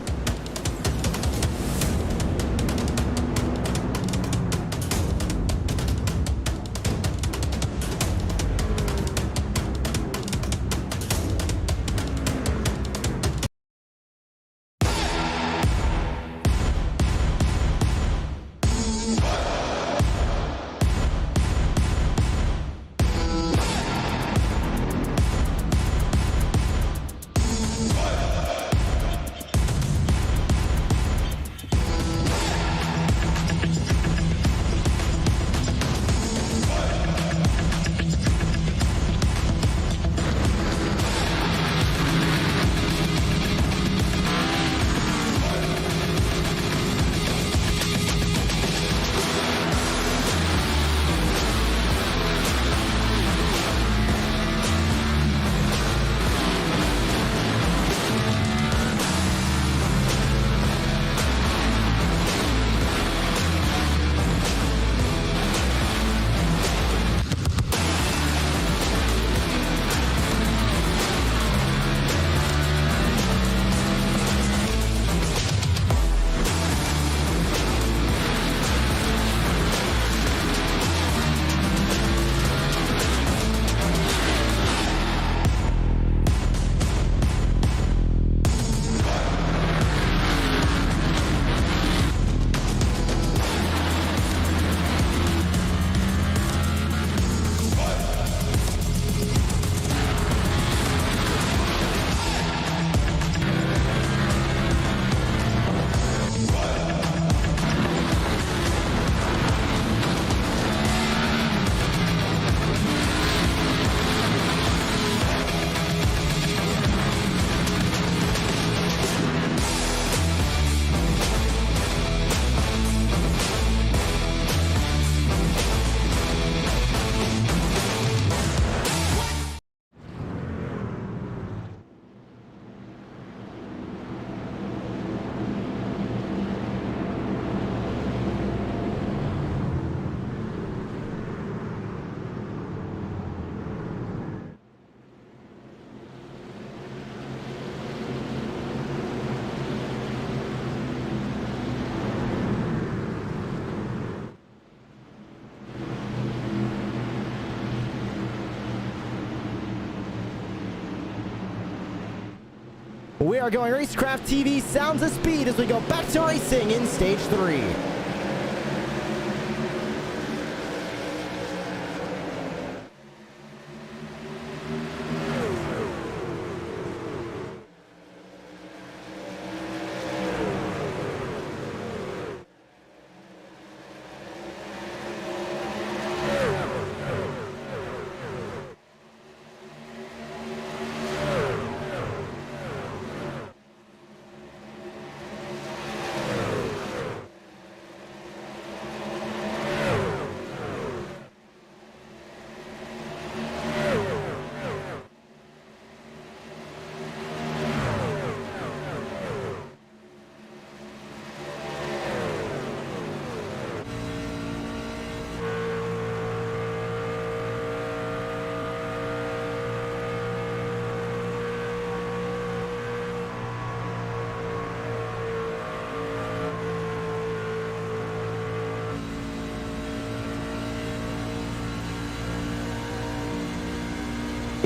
We are going Racecraft TV sounds of speed as we go back to racing in stage 3.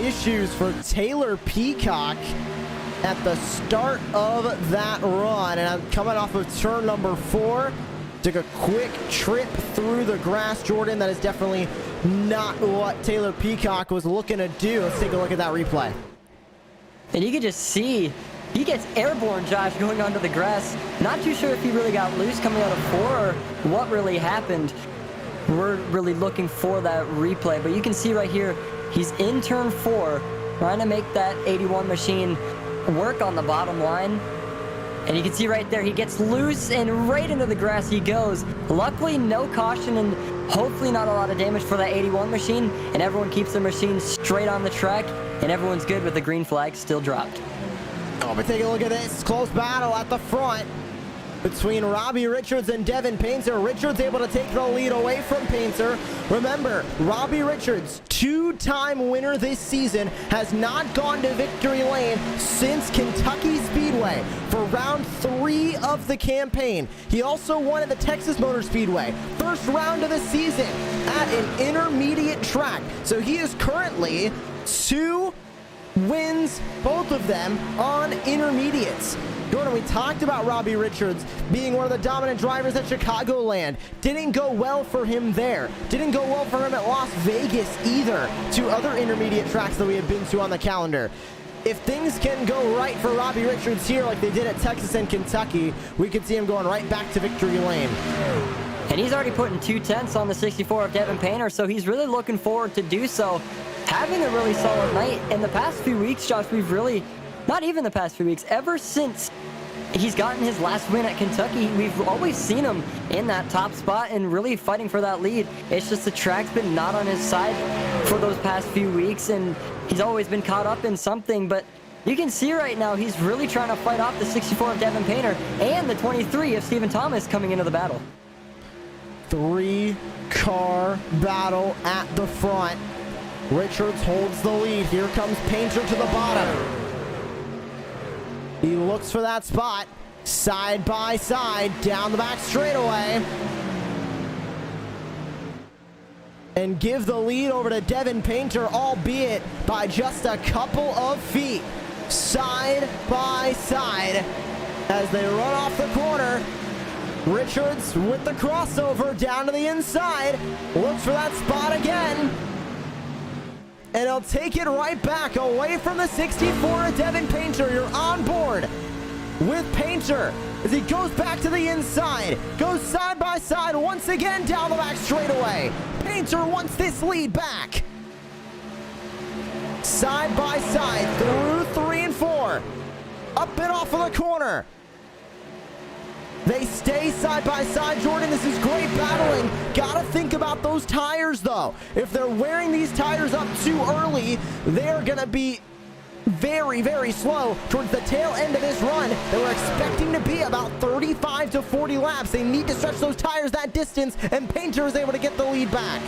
issues for Taylor Peacock at the start of that run. And I'm coming off of turn number 4. Took a quick trip through the grass, Jordan. That is definitely not what Taylor Peacock was looking to do. Let's take a look at that replay. And you can just see he gets airborne, Josh, going onto the grass. Not too sure if he really got loose coming out of 4 or what really happened. We're really looking for that replay. But you can see right here, he's in turn 4, trying to make that 81 machine work on the bottom line. And you can see right there, he gets loose and right into the grass he goes. Luckily, no caution and hopefully not a lot of damage for that 81 machine. And everyone keeps their machine straight on the track. And everyone's good with the green flag still dropped. Oh, but take a look at this close battle at the front between Robbie Richards and Devin Painter. Richards able to take the lead away from Painter. Remember, Robbie Richards, 2-time winner this season, has not gone to victory lane since Kentucky Speedway for round 3 of the campaign. He also won at the Texas Motor Speedway, first round of the season at an intermediate track. So he is currently 2 wins, both of them on intermediates. Jordan, we talked about Robbie Richards being one of the dominant drivers at Chicagoland. Didn't go well for him there. Didn't go well for him at Las Vegas either, 2 other intermediate tracks that we have been to on the calendar. If things can go right for Robbie Richards here like they did at Texas and Kentucky, we could see him going right back to victory lane. And he's already putting 2/10 on the 64 of Devin Painter, so he's really looking forward to do so. Having a really solid night. In the past few weeks, Josh, we've really, not even the past few weeks, ever since he's gotten his last win at Kentucky, we've always seen him in that top spot and really fighting for that lead. It's just the track's been not on his side for those past few weeks, and he's always been caught up in something. But you can see right now he's really trying to fight off the 64 of Devin Painter and the 23 of Stephen Thomas coming into the battle. 3-car battle at the front. Richards holds the lead. Here comes Painter to the bottom. He looks for that spot. Side by side, down the back straightaway. And give the lead over to Devin Painter, albeit by just a couple of feet. Side by side as they run off the corner. Richards with the crossover down to the inside. Looks for that spot again. And he'll take it right back away from the 64 of Devin Painter. You're on board with Painter as he goes back to the inside. Goes side by side once again down the back straightaway. Painter wants this lead back. Side by side through 3 and 4. Up and off of the corner. They stay side by side, Jordan. This is great battling. Gotta think about those tires, though. If they're wearing these tires up too early, they're gonna be very, very slow towards the tail end of this run. They were expecting to be about 35 to 40 laps. They need to stretch those tires that distance, and Painter is able to get the lead back.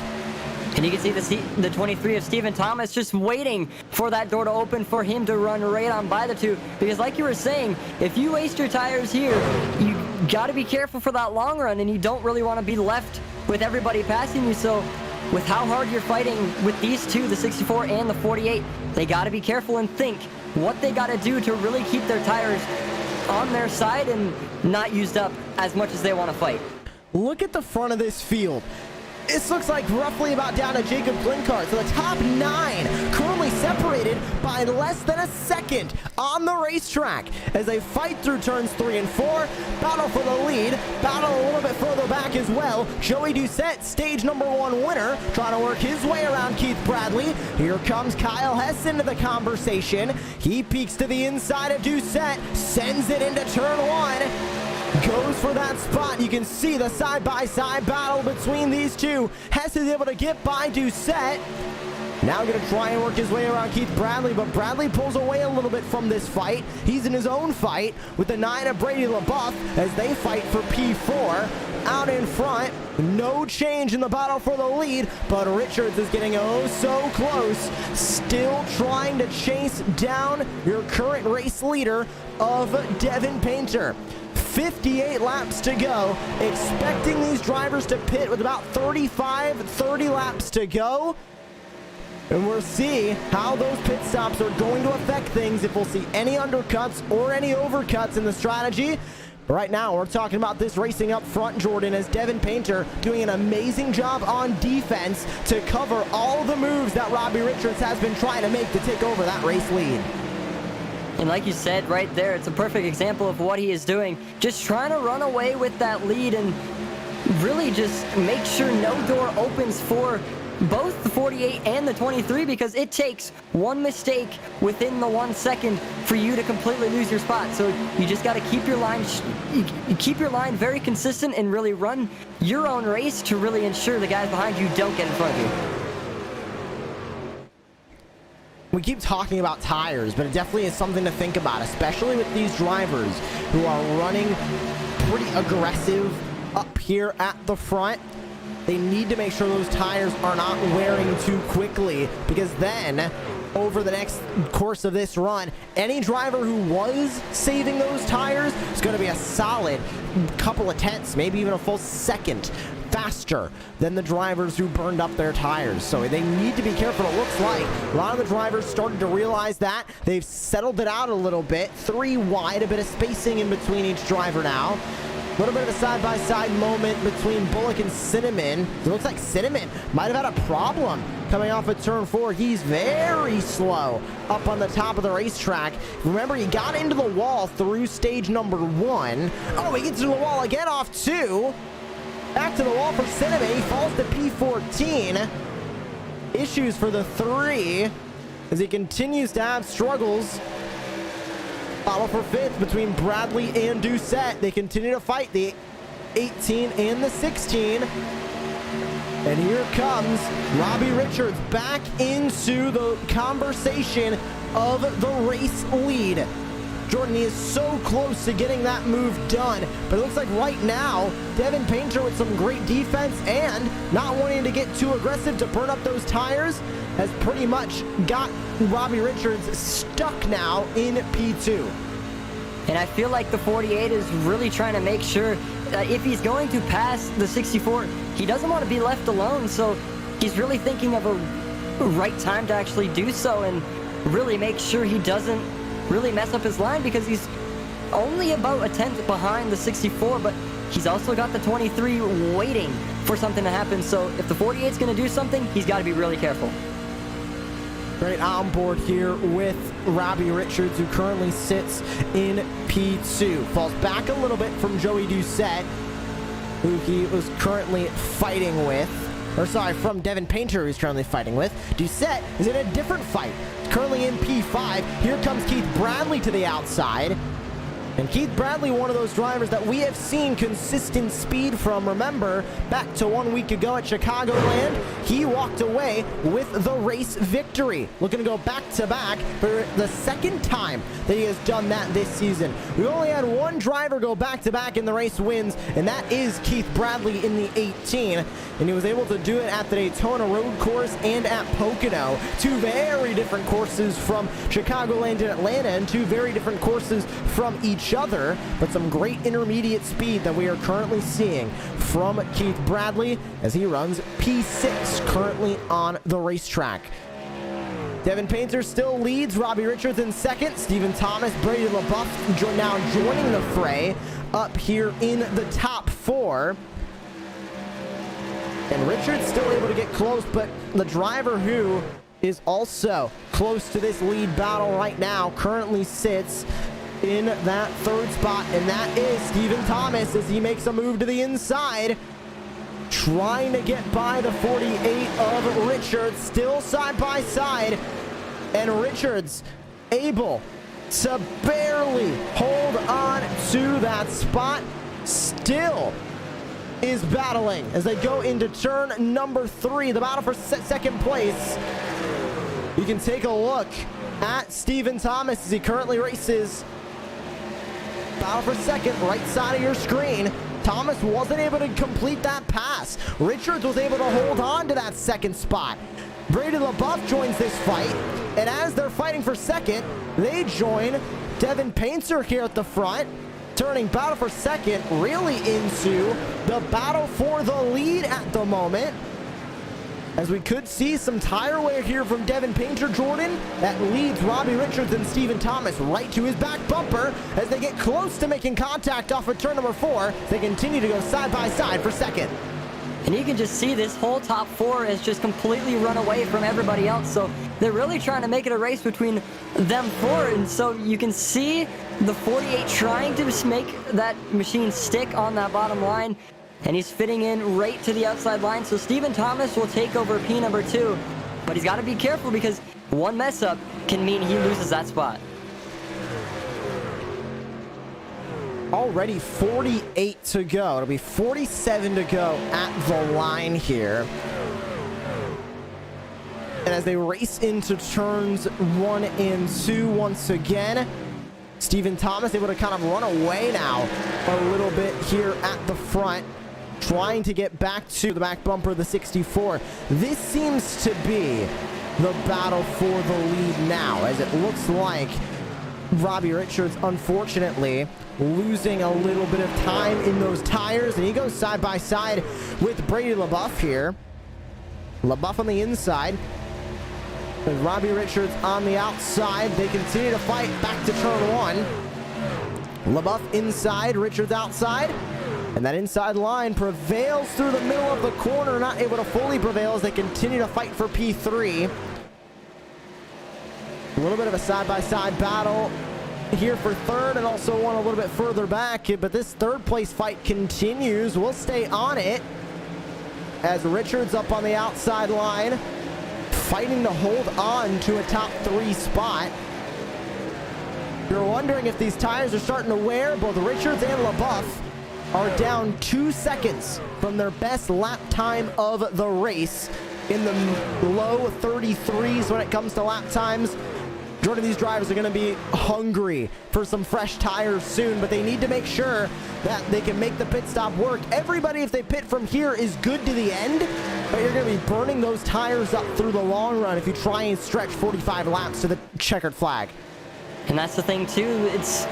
And you can see the 23 of Stephen Thomas just waiting for that door to open for him to run right on by the 2. Because like you were saying, if you waste your tires here, you got to be careful for that long run, and you don't really want to be left with everybody passing you. So with how hard you're fighting with these 2, the 64 and the 48, they got to be careful and think what they got to do to really keep their tires on their side and not used up as much as they want to fight. Look at the front of this field. This looks like roughly about down to Jacob Glinkart. So the top 9 currently separated by less than a second on the racetrack as they fight through turns 3 and 4. Battle for the lead. Battle a little bit further back as well. Joey Doucette, stage number 1 winner, trying to work his way around Keith Bradley. Here comes Kyle Hess into the conversation. He peeks to the inside of Doucette, sends it into turn 1. Goes for that spot. You can see the side-by-side battle between these 2. Hess is able to get by Doucette. Now going to try and work his way around Keith Bradley, but Bradley pulls away a little bit from this fight. He's in his own fight with the 9 of Brady LaBeouf as they fight for P4. Out in front, no change in the battle for the lead, but Richards is getting oh so close. Still trying to chase down your current race leader of Devin Painter. 58 laps to go. Expecting these drivers to pit with about 30 laps to go. And we'll see how those pit stops are going to affect things, if we'll see any undercuts or any overcuts in the strategy. But right now, we're talking about this racing up front, Jordan, as Devin Painter doing an amazing job on defense to cover all the moves that Robbie Richards has been trying to make to take over that race lead. And like you said right there, it's a perfect example of what he is doing. Just trying to run away with that lead and really just make sure no door opens for both the 48 and the 23, because it takes one mistake within the 1 second for you to completely lose your spot. So you just got to keep your line very consistent and really run your own race to really ensure the guys behind you don't get in front of you. We keep talking about tires, but it definitely is something to think about, especially with these drivers who are running pretty aggressive up here at the front. They need to make sure those tires are not wearing too quickly, because then over the next course of this run, any driver who was saving those tires is going to be a solid couple of tenths, maybe even a full second faster than the drivers who burned up their tires. So they need to be careful. It looks like a lot of the drivers started to realize that. They've settled it out a little bit. 3 wide, a bit of spacing in between each driver now. A little bit of a side-by-side moment between Bullock and Cinnamon. It looks like Cinnamon might have had a problem coming off of turn 4. He's very slow up on the top of the racetrack. Remember, he got into the wall through stage number 1. Oh, he gets to the wall again off 2. Back to the wall for Cinnamon. He falls to P14. Issues for the 3 as he continues to have struggles. Battle for 5th between Bradley and Doucette. They continue to fight, the 18 and the 16. And here comes Robbie Richards back into the conversation of the race lead. Jordan, he is so close to getting that move done, but it looks like right now, Devin Painter with some great defense and not wanting to get too aggressive to burn up those tires has pretty much got Robbie Richards stuck now in P2. And I feel like the 48 is really trying to make sure that if he's going to pass the 64, he doesn't want to be left alone, so he's really thinking of a right time to actually do so and really make sure he doesn't really mess up his line, because he's only about a tenth behind the 64, but he's also got the 23 waiting for something to happen. So if the 48 is going to do something, he's got to be really careful. Right on board here with Robbie Richards, who currently sits in P2. Falls back a little bit from Joey Doucette, who he was currently fighting with. Or sorry, from Devin Painter, who's currently fighting with. Doucette is in a different fight. Currently in P5. Here comes Keith Bradley to the outside. And Keith Bradley, one of those drivers that we have seen consistent speed from. Remember, back to 1 week ago at Chicagoland, he walked away with the race victory. Looking to go back-to-back for the second time that he has done that this season. We only had one driver go back-to-back in the race wins, and that is Keith Bradley in the 18. And he was able to do it at the Daytona Road Course and at Pocono. Two very different courses from Chicagoland and Atlanta, and two very different courses from each other, but some great intermediate speed that we are currently seeing from Keith Bradley as he runs P6 currently on the racetrack. Devin Painter still leads, Robbie Richards in second, Stephen Thomas, Brady LaBeouf now joining the fray up here in the top 4. And Richards still able to get close, but the driver who is also close to this lead battle right now currently sits in that 3rd spot, and that is Stephen Thomas as he makes a move to the inside, trying to get by the 48 of Richards, still side by side, and Richards able to barely hold on to that spot, still is battling as they go into turn number 3, the battle for second place. You can take a look at Stephen Thomas as he currently races. Battle for second, right side of your screen. Thomas wasn't able to complete that pass. Richards was able to hold on to that second spot. Brady LaBeouf joins this fight, and as they're fighting for second, they join Devin Painter here at the front, turning battle for second really into the battle for the lead at the moment. as we could see some tire wear here from Devin Painter, Jordan, that leads Robbie Richards and Stephen Thomas right to his back bumper as they get close to making contact off of turn number 4. They continue to go side by side for second. And you can just see this whole top 4 is just completely run away from everybody else. So they're really trying to make it a race between them 4. And so you can see the 48 trying to just make that machine stick on that bottom line. And he's fitting in right to the outside line. So Stephen Thomas will take over P number 2. But he's got to be careful because one mess up can mean he loses that spot. Already 48 to go. It'll be 47 to go at the line here. And as they race into turns 1 and 2 once again, Stephen Thomas able to kind of run away now a little bit here at the front, trying to get back to the back bumper of the 64. This seems to be the battle for the lead now, as it looks like Robbie Richards, unfortunately, losing a little bit of time in those tires, and he goes side by side with Brady LaBeouf here. LaBeouf on the inside, with Robbie Richards on the outside. They continue to fight back to turn 1. LaBeouf inside, Richards outside. And that inside line prevails through the middle of the corner, not able to fully prevail as they continue to fight for P3. A little bit of a side-by-side battle here for third, and also one a little bit further back, but this third place fight continues. We'll stay on it as Richards up on the outside line, fighting to hold on to a top 3 spot. You're wondering if these tires are starting to wear. Both Richards and LaBeouf are down 2 seconds from their best lap time of the race, in the low 33s when it comes to lap times. Jordan, these drivers are going to be hungry for some fresh tires soon, but they need to make sure that they can make the pit stop work. Everybody, if they pit from here, is good to the end, but you're going to be burning those tires up through the long run if you try and stretch 45 laps to the checkered flag. And that's the thing too, it's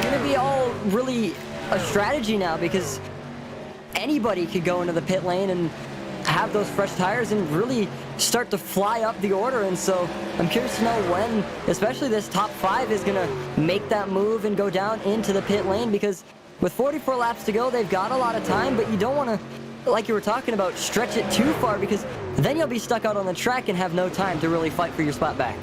going to be all really a strategy now, because anybody could go into the pit lane and have those fresh tires and really start to fly up the order. And so I'm curious to know when, especially this top 5, is going to make that move and go down into the pit lane, because with 44 laps to go, they've got a lot of time, but you don't want to, like you were talking about, stretch it too far, because then you'll be stuck out on the track and have no time to really fight for your spot back.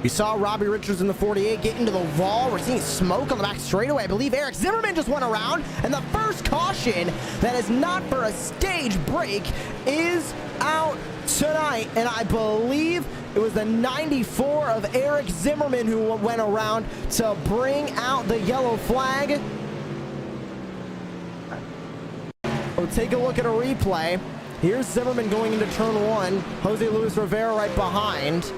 You saw Robbie Richards in the 48 get into the wall. We're seeing smoke on the back straightaway. I believe Eric Zimmerman just went around, and the first caution that is not for a stage break is out tonight. And I believe it was the 94 of Eric Zimmerman who went around to bring out the yellow flag. We'll take a look at a replay. Here's Zimmerman going into turn 1. Jose Luis Rivera right behind.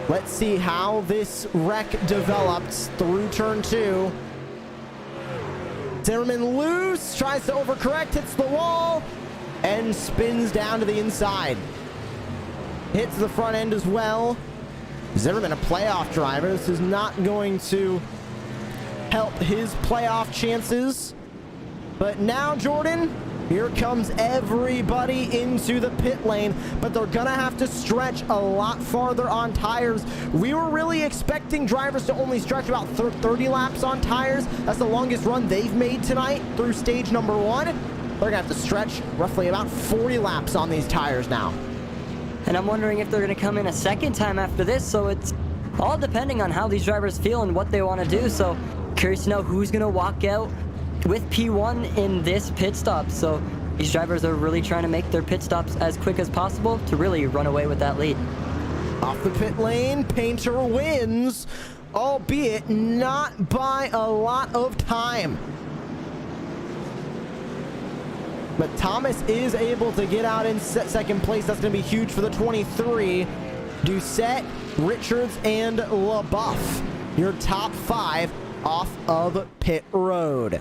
Let's see how this wreck develops through turn 2. Zimmerman loose, tries to overcorrect, hits the wall, and spins down to the inside. Hits the front end as well. Zimmerman, a playoff driver. This is not going to help his playoff chances. But now, Jordan, here comes everybody into the pit lane, but they're gonna have to stretch a lot farther on tires. We were really expecting drivers to only stretch about 30 laps on tires. That's the longest run they've made tonight through stage number 1. They're gonna have to stretch roughly about 40 laps on these tires now. And I'm wondering if they're gonna come in a second time after this, so it's all depending on how these drivers feel and what they want to do. So curious to know who's gonna walk out with P1 in this pit stop. So these drivers are really trying to make their pit stops as quick as possible to really run away with that lead. Off the pit lane, Painter wins, albeit not by a lot of time. But Thomas is able to get out in second place. That's going to be huge for the 23. Doucette, Richards, and LaBeouf, your top 5 off of pit road.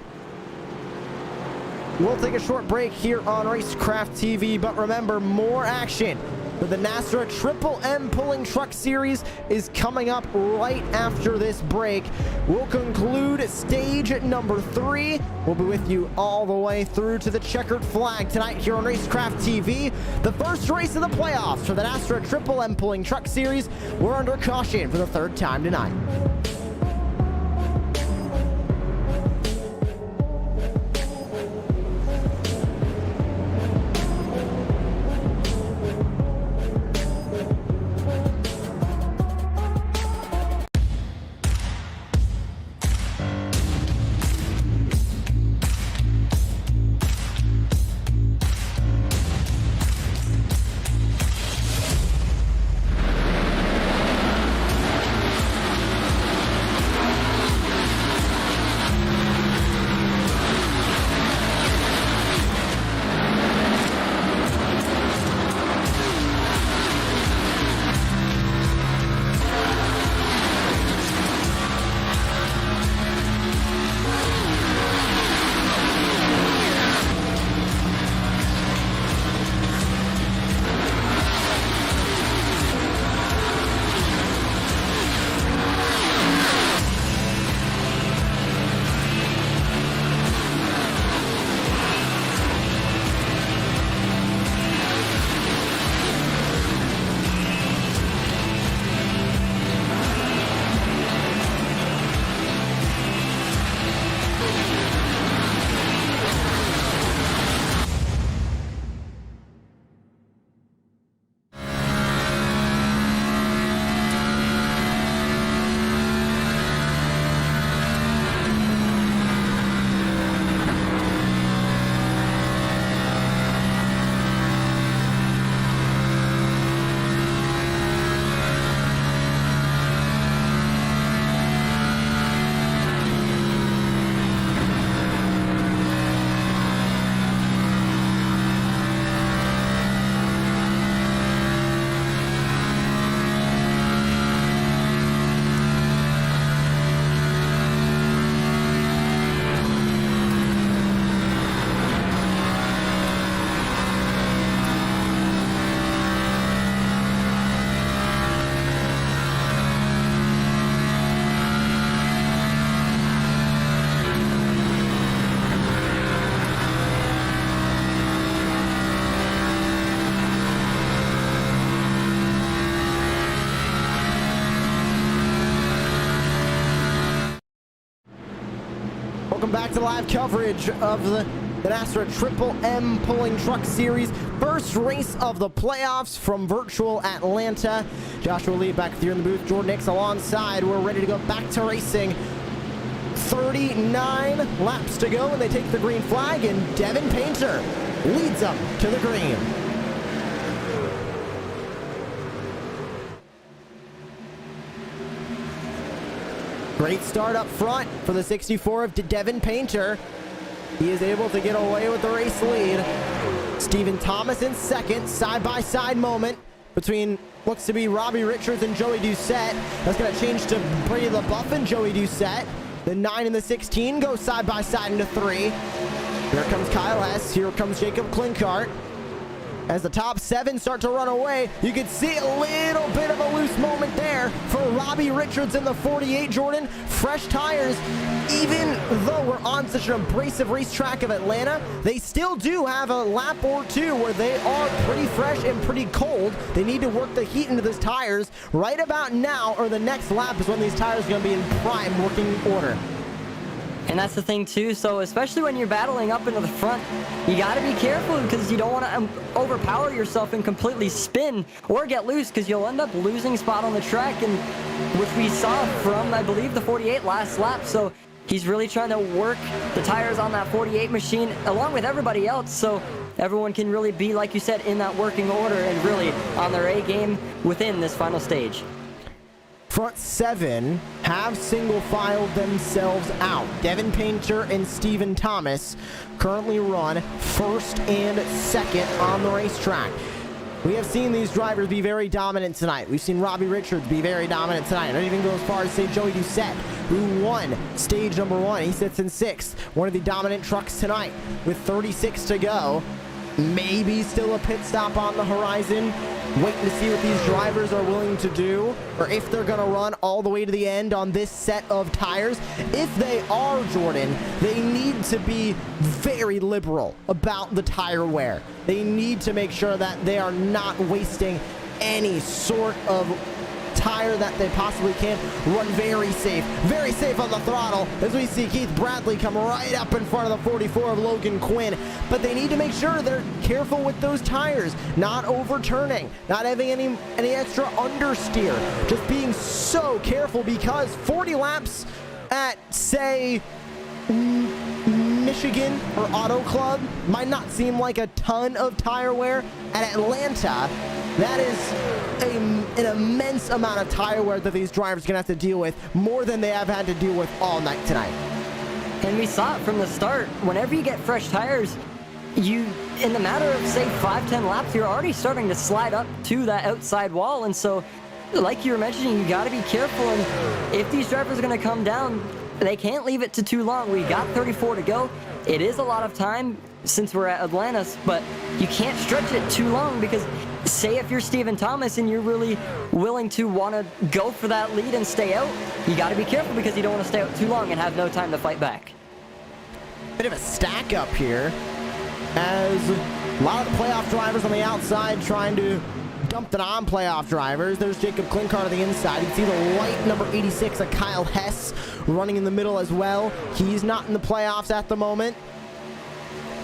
We'll take a short break here on Racecraft TV, but remember, more action But the NASRA Triple M Pulling Truck Series is coming up right after this break. We'll conclude stage number 3. We'll be with you all the way through to the checkered flag tonight here on Racecraft TV. The first race of the playoffs for the NASRA Triple M Pulling Truck Series. We're under caution for the 3rd time tonight. Welcome back to live coverage of the NASRA Triple M Pulling Truck Series. First race of the playoffs from virtual Atlanta. Joshua Lee back here in the booth. Jordan Hicks alongside. We're ready to go back to racing. 39 laps to go and they take the green flag, and Devin Painter leads them to the green. Great start up front for the 64 of Devin Painter. He is able to get away with the race lead. Stephen Thomas in second, side-by-side moment between looks to be Robbie Richards and Joey Doucette. That's going to change to Brady LaBeouf and Joey Doucette. The 9 and the 16 go side-by-side into 3. Here comes Kyle S. Here comes Jacob Klinkart. As the top 7 start to run away, you can see a little bit of a loose moment there for Robbie Richards in the 48, Jordan. Fresh tires, even though we're on such an abrasive racetrack of Atlanta, they still do have a lap or two where they are pretty fresh and pretty cold. They need to work the heat into those tires. Right about now, or the next lap, is when these tires are going to be in prime working order. And that's the thing too, so especially when you're battling up into the front, you got to be careful because you don't want to overpower yourself and completely spin or get loose, because you'll end up losing spot on the track, and which we saw from, I believe, the 48 last lap. So he's really trying to work the tires on that 48 machine along with everybody else, so everyone can really be, like you said, in that working order and really on their A game within this final stage. Front 7 have single filed themselves out. Devin Painter and Stephen Thomas currently run first and second on the racetrack. We have seen these drivers be very dominant tonight. We've seen Robbie Richards be very dominant tonight. I don't even go as far as say Joey Doucette, who won stage number 1. He sits in 6th. One of the dominant trucks tonight with 36 to go. Maybe still a pit stop on the horizon. Waiting to see what these drivers are willing to do, or if they're going to run all the way to the end on this set of tires. If they are, Jordan, they need to be very liberal about the tire wear. They need to make sure that they are not wasting any sort of tire that they possibly can. Run very safe on the throttle as we see Keith Bradley come right up in front of the 44 of Logan Quinn. But they need to make sure they're careful with those tires, not overturning, not having any extra understeer, just being so careful, because 40 laps at, say, Michigan or Auto Club might not seem like a ton of tire wear. At Atlanta, that is an immense amount of tire wear that these drivers are going to have to deal with, more than they have had to deal with all night tonight. And we saw it from the start. Whenever you get fresh tires, in the matter of, say, 5-10 laps, you're already starting to slide up to that outside wall. And so, like you were mentioning, you got to be careful. And if these drivers are going to come down, they can't leave it to too long. We got 34 to go. It is a lot of time since we're at Atlanta, but you can't stretch it too long, because say if you're Stephen Thomas and you're really willing to want to go for that lead and stay out, you got to be careful, because you don't want to stay out too long and have no time to fight back. Bit of a stack up here as a lot of the playoff drivers on the outside trying to dump the non-playoff drivers. There's Jacob Klinkart on the inside. You can see the white number 86 of Kyle Hess running in the middle as well. He's not in the playoffs at the moment.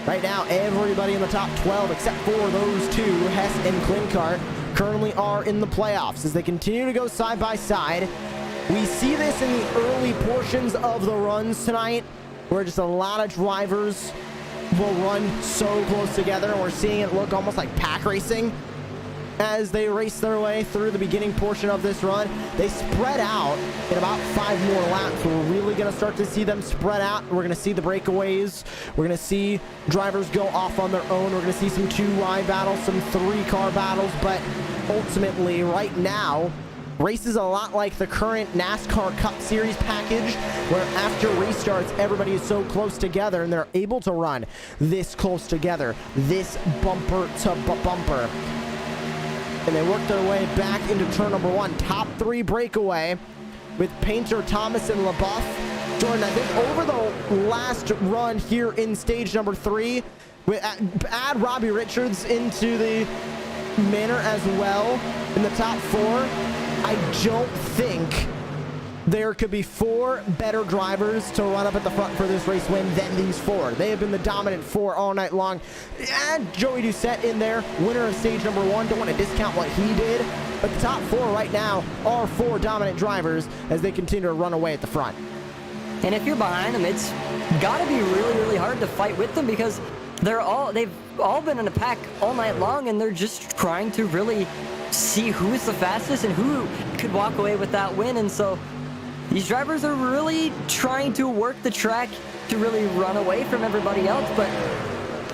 Right now, everybody in the top 12 except for those two, Hess and Klinkart, currently are in the playoffs as they continue to go side by side. We see this in the early portions of the runs tonight, where just a lot of drivers will run so close together, and we're seeing it look almost like pack racing as they race their way through the beginning portion of this run. They spread out in about 5 more laps. We're really going to start to see them spread out. We're going to see the breakaways. We're going to see drivers go off on their own. We're going to see some 2-wide battles, some 3-car battles, but ultimately right now, race is a lot like the current NASCAR Cup Series package, where after restarts, everybody is so close together and they're able to run this close together, this bumper to bumper. And they work their way back into turn number 1. Top 3 breakaway with Painter, Thomas, and LaBeouf. Jordan, I think over the last run here in stage number 3, we add Robbie Richards into the manor as well in the top 4. I don't think there could be 4 better drivers to run up at the front for this race win than these 4. They have been the dominant 4 all night long. Add Joey Doucette in there, winner of stage number 1. Don't want to discount what he did, but the top 4 right now are 4 dominant drivers as they continue to run away at the front. And if you're behind them, it's got to be really, really hard to fight with them, because they've all been in a pack all night long, and they're just trying to really see who's the fastest and who could walk away with that win. And so these drivers are really trying to work the track to really run away from everybody else, but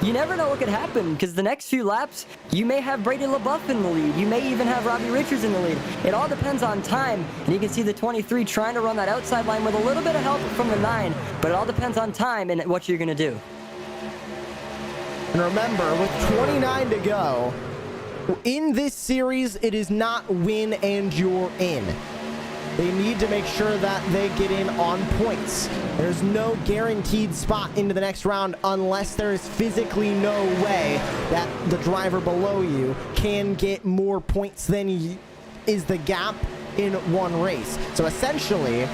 you never know what could happen, because the next few laps, you may have Brady LaBeouf in the lead. You may even have Robbie Richards in the lead. It all depends on time, and you can see the 23 trying to run that outside line with a little bit of help from the 9, but it all depends on time and what you're going to do. And remember, with 29 to go, in this series, it is not win and you're in. They need to make sure that they get in on points. There's no guaranteed spot into the next round unless there is physically no way that the driver below you can get more points than is the gap in one race. So essentially,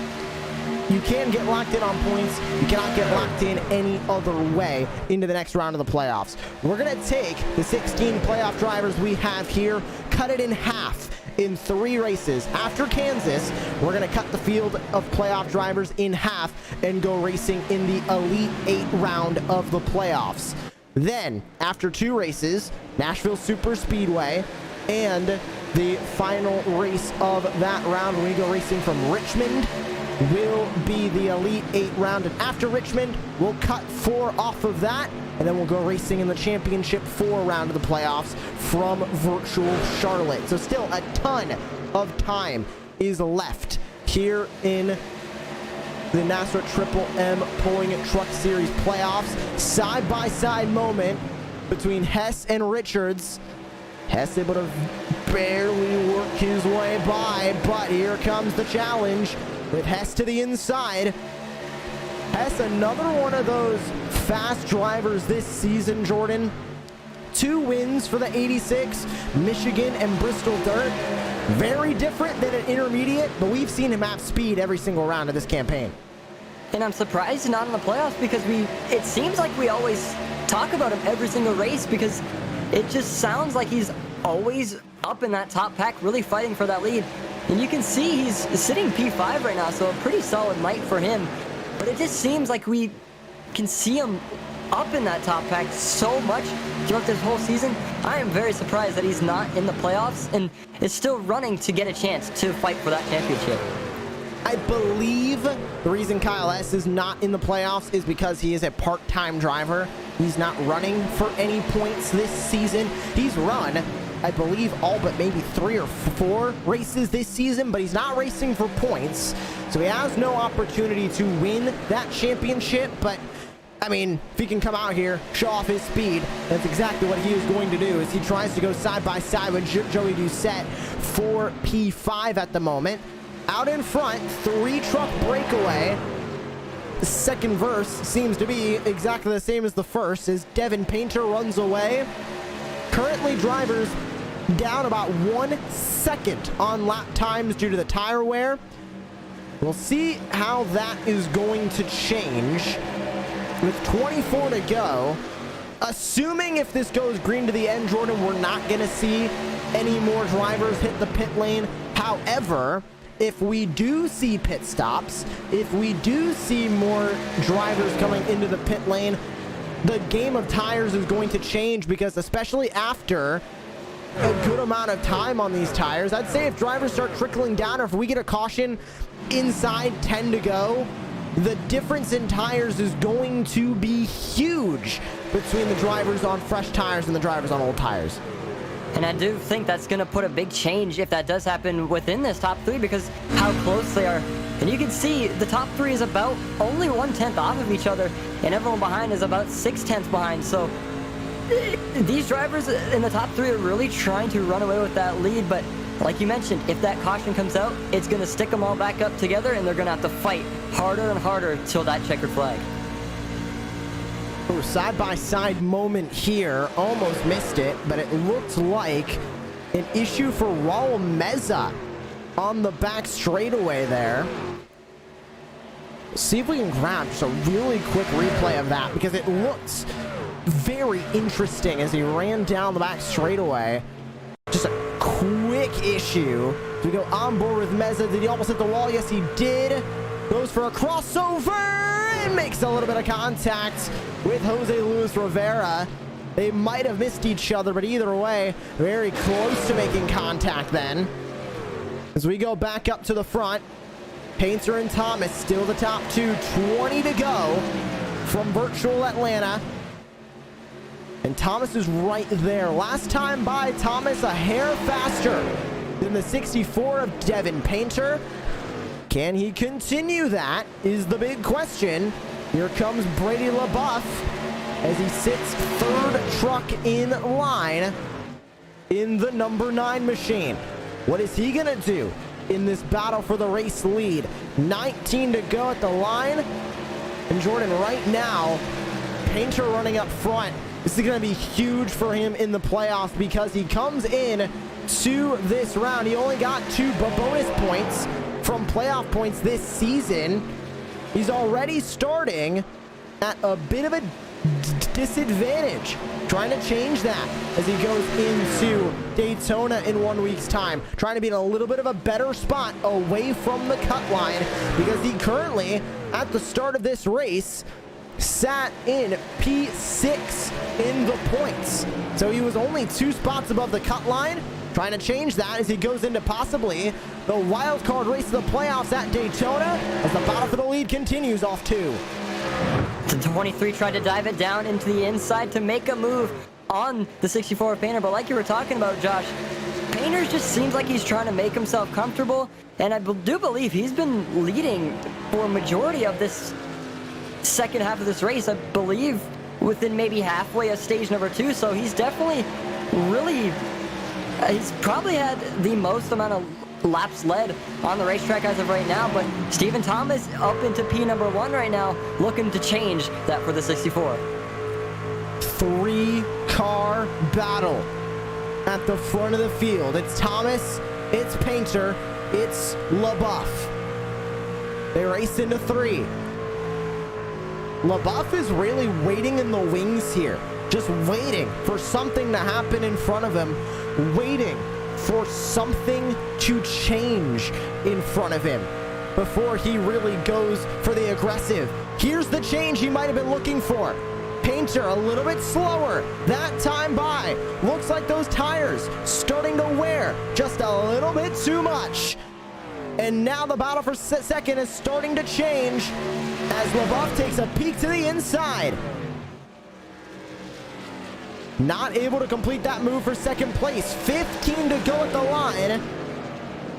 you can get locked in on points. You cannot get locked in any other way into the next round of the playoffs. We're going to take the 16 playoff drivers we have here, cut it in half in 3 races. After Kansas, we're going to cut the field of playoff drivers in half and go racing in the Elite 8 round of the playoffs. Then, after 2 races, Nashville Super Speedway, and the final race of that round, when we go racing from Richmond, will be the Elite 8 round. And after Richmond, we'll cut 4 off of that, and then we'll go racing in the Championship 4 round of the playoffs from virtual Charlotte. So still a ton of time is left here in the NASRA Triple M Pulling Truck Series playoffs. Side-by-side moment between Hess and Richards. Hess able to barely work his way by, but here comes the challenge with Hess to the inside. Hess, another one of those fast drivers this season, Jordan. 2 wins for the 86, Michigan and Bristol Dirt. Very different than an intermediate, but we've seen him have speed every single round of this campaign. And I'm surprised not in the playoffs because it seems like we always talk about him every single race because it just sounds like he's always up in that top pack, really fighting for that lead. And you can see he's sitting P5 right now, so a pretty solid night for him. But it just seems like we can see him up in that top pack so much throughout this whole season. I am very surprised that he's not in the playoffs and is still running to get a chance to fight for that championship. I believe the reason Kyle S is not in the playoffs is because he is a part-time driver. He's not running for any points this season. He's run, I believe, all but maybe 3 or 4 races this season, but he's not racing for points. So he has no opportunity to win that championship, but I mean, if he can come out here, show off his speed, that's exactly what he is going to do as he tries to go side by side with Joey Doucette for P5 at the moment. Out in front, 3-truck breakaway. The second verse seems to be exactly the same as the first as Devin Painter runs away. Currently drivers down about 1 second on lap times due to the tire wear. We'll see how that is going to change with 24 to go. Assuming if this goes green to the end, Jordan, we're not going to see any more drivers hit the pit lane. However, if we do see pit stops, if we do see more drivers coming into the pit lane, the game of tires is going to change because especially after a good amount of time on these tires, I'd say if drivers start trickling down or if we get a caution inside 10 to go, the difference in tires is going to be huge between the drivers on fresh tires and the drivers on old tires. And I do think that's going to put a big change if that does happen within this top 3 because how close they are. And you can see the top 3 is about only 1/10 off of each other, and everyone behind is about 6/10 behind. So these drivers in the top 3 are really trying to run away with that lead. But like you mentioned, if that caution comes out, it's going to stick them all back up together, and they're going to have to fight harder and harder till that checkered flag. Side-by-side moment here. Almost missed it, but it looked like an issue for Raul Meza on the back straightaway there. See if we can grab just a really quick replay of that because it looks very interesting as he ran down the back straightaway. Just a quick issue. Do we go on board with Meza? Did he almost hit the wall? Yes, he did. Goes for a crossover and makes a little bit of contact with Jose Luis Rivera. They might have missed each other, but either way, very close to making contact then. As we go back up to the front, Painter and Thomas still the top 2, 20 to go from virtual Atlanta. And Thomas is right there. Last time by, Thomas a hair faster than the 64 of Devin Painter. Can he continue that is the big question. Here comes Brady LaBeouf as he sits 3rd truck in line in the number 9 machine. What is he gonna do in this battle for the race lead? 19 to go at the line. And Jordan, right now, Painter running up front. This is gonna be huge for him in the playoffs because he comes in to this round. He only got 2 bonus points from playoff points this season. He's already starting at a bit of a disadvantage. Trying to change that as he goes into Daytona in 1 week's time. Trying to be in a little bit of a better spot away from the cut line because he currently, at the start of this race, sat in P6 in the points. So he was only 2 spots above the cut line. Trying to change that as he goes into possibly the wild card race of the playoffs at Daytona as the battle for the lead continues off 2. The 23 tried to dive it down into the inside to make a move on the 64 Painter, but like you were talking about, Josh, Painter just seems like he's trying to make himself comfortable, and I do believe he's been leading for a majority of this second half of this race. I believe within maybe halfway of stage number 2, so he's definitely really, he's probably had the most amount of laps led on the racetrack as of right now. But Stephen Thomas up into P number 1 right now, looking to change that for the 64. 3-car battle at the front of the field. It's Thomas, it's Painter, it's LaBeouf. They race into 3. LaBeouf is really waiting in the wings here, just waiting for something to happen in front of him, waiting for something to change in front of him before he really goes for the aggressive. Here's the change he might have been looking for. Painter a little bit slower that time by. Looks like those tires starting to wear just a little bit too much. And now the battle for second is starting to change as LaBeouf takes a peek to the inside. Not able to complete that move for second place. 15 to go at the line.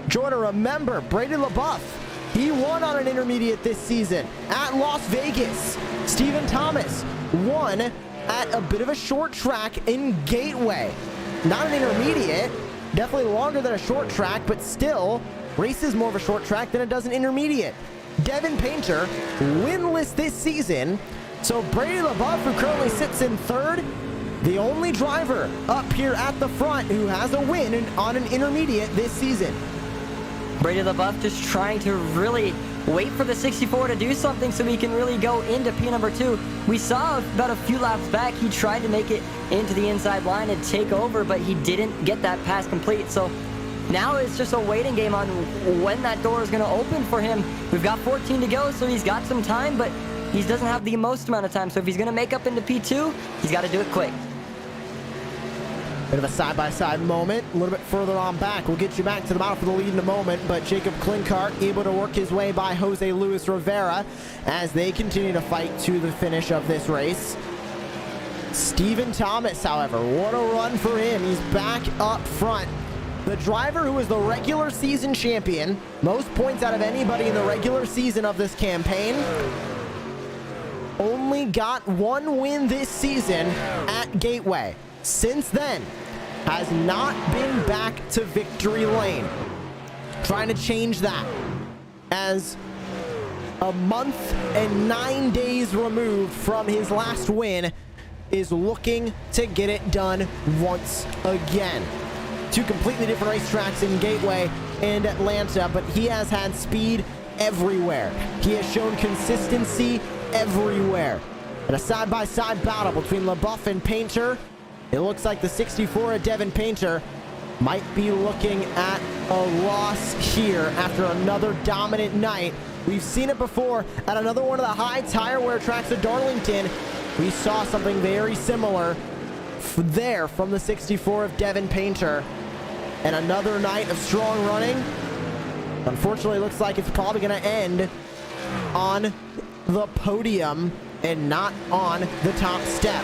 Jordan, remember, Brady LaBeouf, he won on an intermediate this season at Las Vegas. Stephen Thomas won at a bit of a short track in Gateway. Not an intermediate, definitely longer than a short track, but still races more of a short track than it does an intermediate. Devin Painter, winless this season. So Brady LaBeouf, who currently sits in 3rd, the only driver up here at the front who has a win on an intermediate this season. Brady LaBeouf just trying to really wait for the 64 to do something so he can really go into P number 2. We saw about a few laps back, he tried to make it into the inside line and take over, but he didn't get that pass complete. So now it's just a waiting game on when that door is going to open for him. We've got 14 to go, so he's got some time, but he doesn't have the most amount of time. So if he's going to make up into P2, he's got to do it quick. Bit of a side-by-side moment, a little bit further on back. We'll get you back to the battle for the lead in a moment, but Jacob Klinkart able to work his way by Jose Luis Rivera as they continue to fight to the finish of this race. Stephen Thomas, however, what a run for him. He's back up front. The driver who is the regular season champion, most points out of anybody in the regular season of this campaign, only got 1 win this season at Gateway. Since then, has not been back to victory lane. Trying to change that as a month and 9 days removed from his last win is looking to get it done once again. 2 completely different racetracks in Gateway and Atlanta, but he has had speed everywhere. He has shown consistency everywhere. And a side-by-side battle between LaBeouf and Painter. It looks like the 64 of Devin Painter might be looking at a loss here after another dominant night. We've seen it before at another one of the high tire wear tracks at Darlington. We saw something very similar there from the 64 of Devin Painter. And another night of strong running. Unfortunately, looks like it's probably going to end on the podium and not on the top step.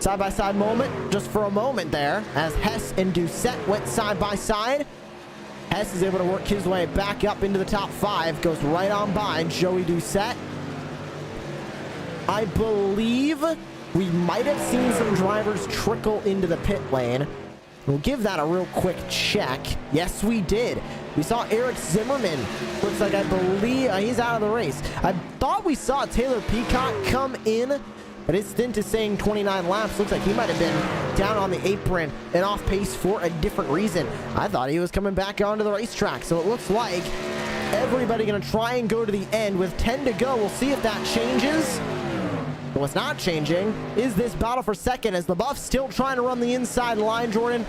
Side-by-side moment, just for a moment there, as Hess and Doucette went side-by-side. Hess is able to work his way back up into the top 5, goes right on by Joey Doucette. I believe we might have seen some drivers trickle into the pit lane. We'll give that a real quick check. Yes, we did. We saw Eric Zimmerman. Looks like, I believe, he's out of the race. I thought we saw Taylor Peacock come in, but his stint is saying 29 laps. Looks like he might have been down on the apron and off pace for a different reason. I thought he was coming back onto the racetrack. So it looks like everybody going to try and go to the end with 10 to go. We'll see if that changes. But what's not changing is this battle for second as LaBeouf still trying to run the inside line, Jordan.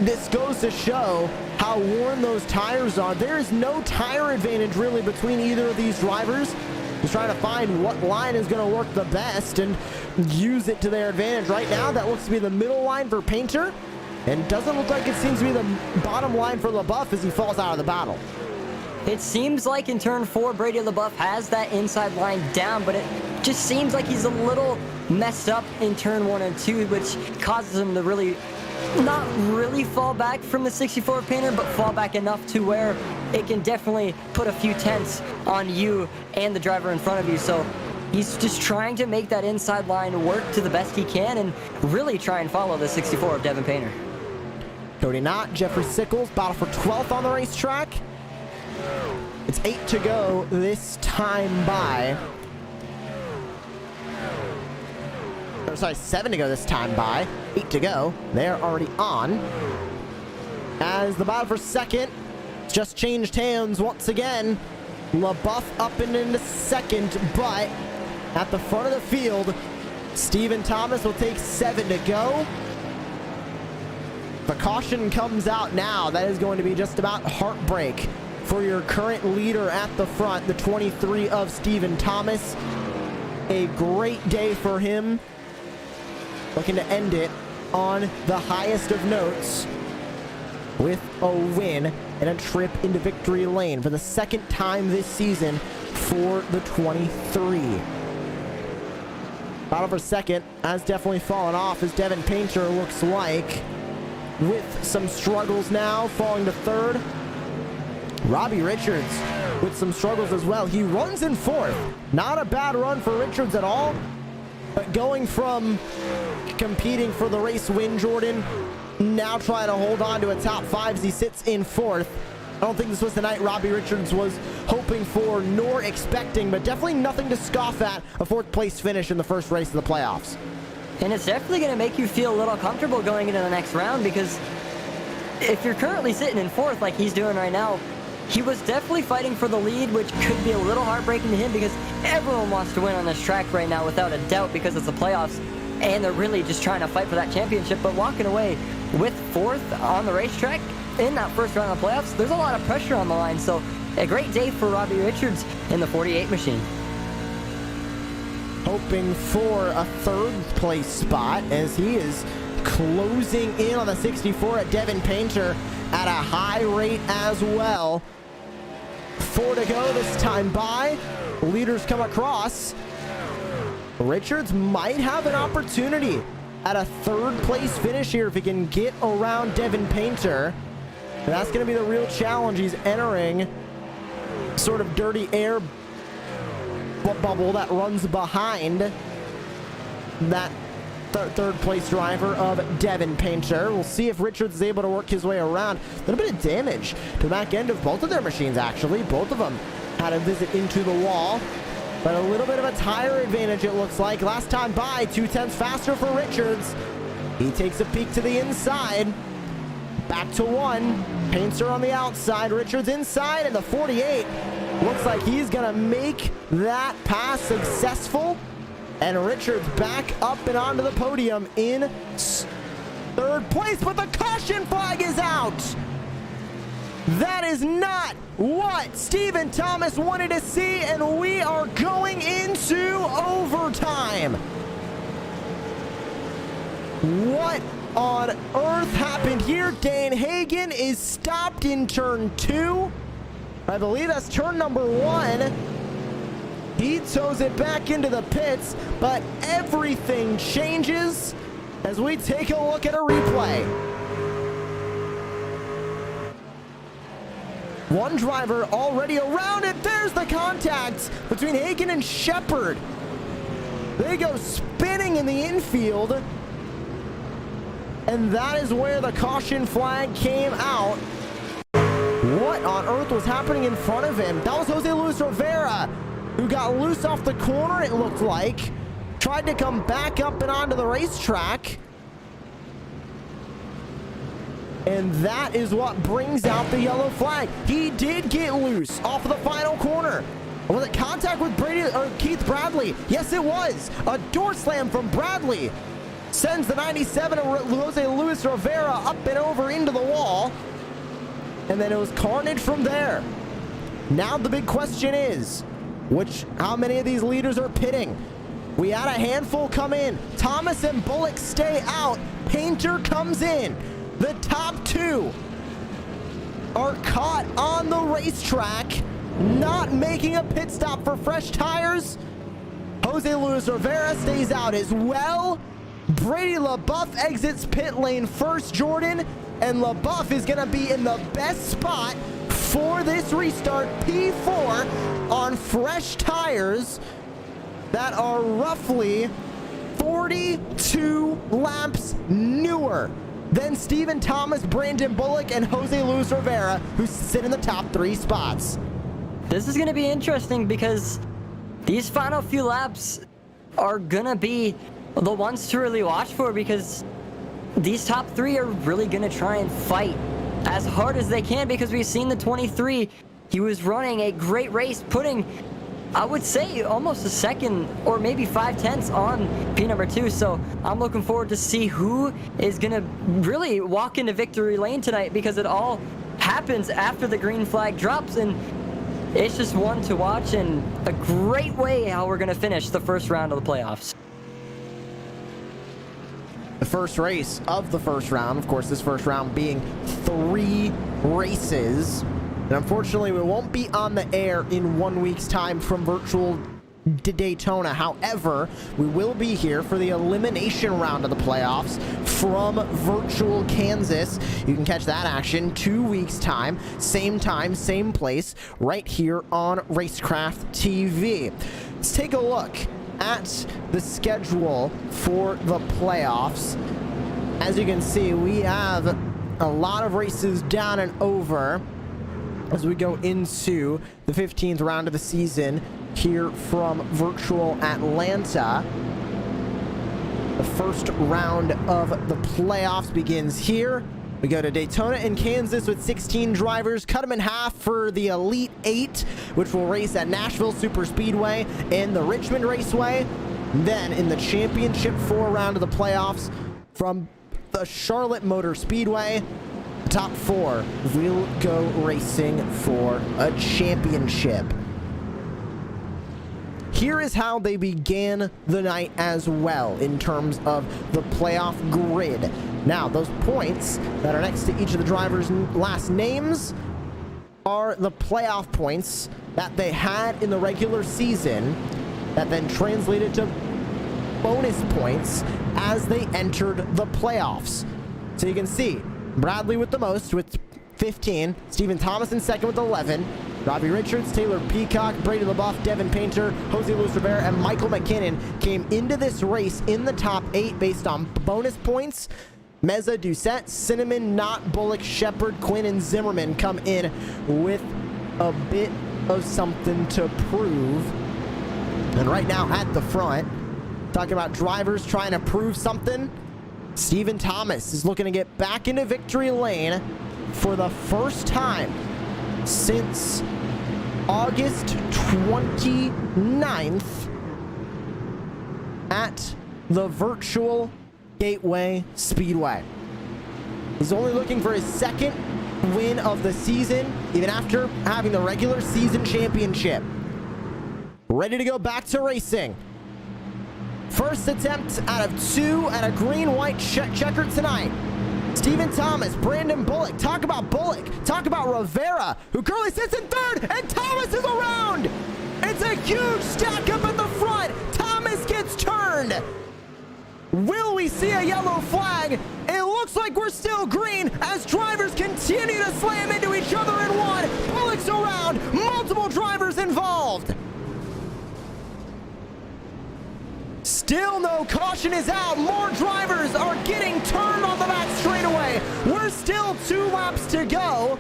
This goes to show how worn those tires are. There is no tire advantage really between either of these drivers. He's trying to find what line is going to work the best and use it to their advantage. Right now, that looks to be the middle line for Painter, and doesn't look like it seems to be the bottom line for LaBeouf as he falls out of the battle. It seems like in turn 4, Brady LaBeouf has that inside line down, but it just seems like he's a little messed up in turn 1 and 2, which causes him to really not really fall back from the 64 Painter, but fall back enough to where it can definitely put a few tenths on you and the driver in front of you. So He's just trying to make that inside line work to the best he can and really try and follow the 64 of Devin Painter. Cody Knott, Jeffrey Sickles, battle for 12th on the racetrack. It's 8 to go this time by. Or sorry, 7 to go this time by. 8 to go. They're already on. As the battle for second just changed hands once again. LaBeouf up and into second, but at the front of the field, Stephen Thomas will take 7 to go. The caution comes out now. That is going to be just about heartbreak for your current leader at the front, the 23 of Stephen Thomas. A great day for him. Looking to end it on the highest of notes with a win and a trip into victory lane for the second time this season for the 23. Battle for second has definitely fallen off as Devin Painter looks like with some struggles now, falling to third. Robbie Richards with some struggles as well. He runs in fourth. Not a bad run for Richards at all, but going from competing for the race win, Jordan, now trying to hold on to a top 5 as he sits in fourth. I don't think this was the night Robbie Richards was hoping for nor expecting, but definitely nothing to scoff at a 4th place finish in the first race of the playoffs. And it's definitely going to make you feel a little comfortable going into the next round, because if you're currently sitting in 4th like he's doing right now, he was definitely fighting for the lead, which could be a little heartbreaking to him because everyone wants to win on this track right now without a doubt, because it's the playoffs and they're really just trying to fight for that championship. But walking away with 4th on the racetrack in that first round of the playoffs, there's a lot of pressure on the line. So a great day for Robbie Richards in the 48 machine. Hoping for a 3rd place spot as he is closing in on the 64 at Devin Painter at a high rate as well. 4 to go this time by. Leaders come across. Richards might have an opportunity at a 3rd place finish here if he can get around Devin Painter. And that's going to be the real challenge. He's entering sort of dirty air bubble that runs behind that third place driver of Devin Painter. We'll see if Richards is able to work his way around. A little bit of damage to the back end of both of their machines, actually. Both of them had a visit into the wall, but a little bit of a tire advantage, it looks like. Last time by, 2/10 faster for Richards. He takes a peek to the inside. Back to 1. Painter on the outside, Richards inside, and the 48 looks like he's gonna make that pass successful. And Richards back up and onto the podium in 3rd place, but the caution flag is out. That is not what Stephen Thomas wanted to see, and we are going into overtime. What on earth happened here? Dane Hagen is stopped in turn 2. I believe that's turn number 1. He tows it back into the pits, but everything changes as we take a look at a replay. One driver already around it. There's the contact between Hagen and Shepard. They go spinning in the infield, and that is where the caution flag came out. What on earth was happening in front of him? That was Jose Luis Rivera, who got loose off the corner, it looked like. Tried to come back up and onto the racetrack. And that is what brings out the yellow flag. He did get loose off of the final corner. Was it contact with Keith Bradley? Yes, it was. A door slam from Bradley sends the 97 of Jose Luis Rivera up and over into the wall. And then it was carnage from there. Now the big question is, how many of these leaders are pitting? We had a handful come in. Thomas and Bullock stay out. Painter comes in. The top 2 are caught on the racetrack, not making a pit stop for fresh tires. Jose Luis Rivera stays out as well. Brady LaBeouf exits pit lane first, Jordan, and LaBeouf is going to be in the best spot for this restart, P4 on fresh tires. that are roughly 42 laps newer than Stephen Thomas, Brandon Bullock, and Jose Luis Rivera, who sit in the top 3 spots. This is going to be interesting because these final few laps are going to be the ones to really watch for, because these top 3 are really going to try and fight as hard as they can, because we've seen the 23. He was running a great race, putting, I would say, almost a second or maybe 5/10 on P number 2. So I'm looking forward to see who is going to really walk into victory lane tonight, because it all happens after the green flag drops, and it's just one to watch, and a great way how we're going to finish the first round of the playoffs. The first race of the first round, of course, this first round being 3 races. And unfortunately, we won't be on the air in 1 week's time from virtual Daytona. However, we will be here for the elimination round of the playoffs from virtual Kansas. You can catch that action 2 weeks' time, same place, right here on Racecraft TV. Let's take a look at the schedule for the playoffs. As you can see, we have a lot of races down and over as we go into the 15th round of the season here from virtual Atlanta. The first round of the playoffs begins here. We go to Daytona and Kansas with 16 drivers, cut them in half for the Elite 8, which will race at Nashville Superspeedway and the Richmond Raceway. Then in the Championship 4 round of the playoffs from the Charlotte Motor Speedway, the top 4 will go racing for a championship. Here is how they began the night as well in terms of the playoff grid. Now, those points that are next to each of the drivers' last names are the playoff points that they had in the regular season that then translated to bonus points as they entered the playoffs. So you can see Bradley with the most with 15, Stephen Thomas in second with 11, Robbie Richards, Taylor Peacock, Brady LaBeouf, Devin Painter, Jose Luis Rivera, and Michael McKinnon came into this race in the top 8 based on bonus points. Meza, Doucette, Cinnamon, Knott, Bullock, Shepard, Quinn, and Zimmerman come in with a bit of something to prove. And right now at the front, talking about drivers trying to prove something, Stephen Thomas is looking to get back into victory lane for the first time since August 29th at the virtual Gateway Speedway. He's only looking for his 2nd win of the season, even after having the regular season championship. Ready to go back to racing. First attempt out of 2 at a green-white checker tonight. Stephen Thomas, Brandon Bullock. Talk about Bullock. Talk about Rivera, who currently sits in 3rd, and Thomas is around. It's a huge stack up in the front. Thomas gets turned. Will we see a yellow flag? It looks like we're still green as drivers continue to slam into each other in one. Bullock's around. Multiple drivers involved. Still no caution is out. More drivers are getting turned on the back straightaway. We're still 2 laps to go.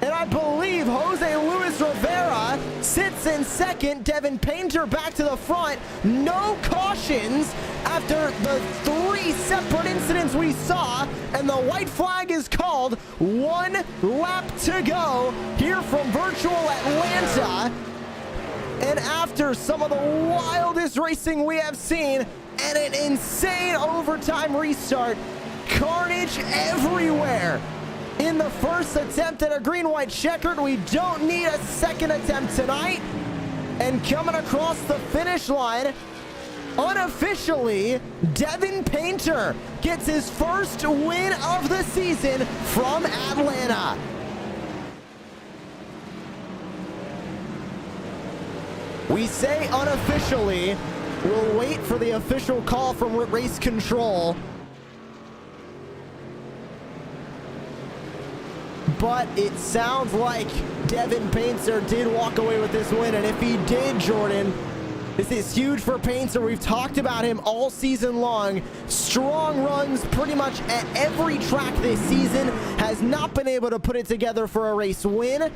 And I believe Jose Luis Rivera sits in 2nd. Devin Painter back to the front. No cautions after the 3 separate incidents we saw. And the white flag is called. 1 lap to go here from virtual Atlanta. And after some of the wildest racing we have seen and an insane overtime restart, carnage everywhere. In the first attempt at a green-white checkered, we don't need a 2nd attempt tonight. And coming across the finish line, unofficially, Devin Painter gets his first win of the season from Atlanta. We say unofficially. We'll wait for the official call from race control. But it sounds like Devin Painter did walk away with this win. And if he did, Jordan, This is huge for Painter. We've talked about him all season long. Strong runs pretty much at every track this season. Has not been able to put it together for a race win.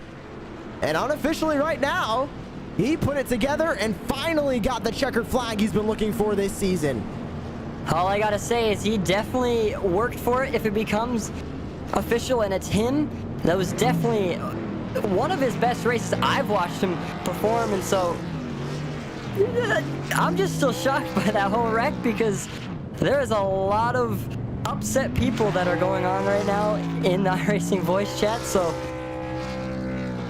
And unofficially right now, he put it together and finally got the checkered flag he's been looking for this season. All I gotta say is he definitely worked for it. If it becomes official and it's him, that was definitely one of his best races I've watched him perform. And so I'm just still shocked by that whole wreck, because there is a lot of upset people that are going on right now in the iRacing voice chat. So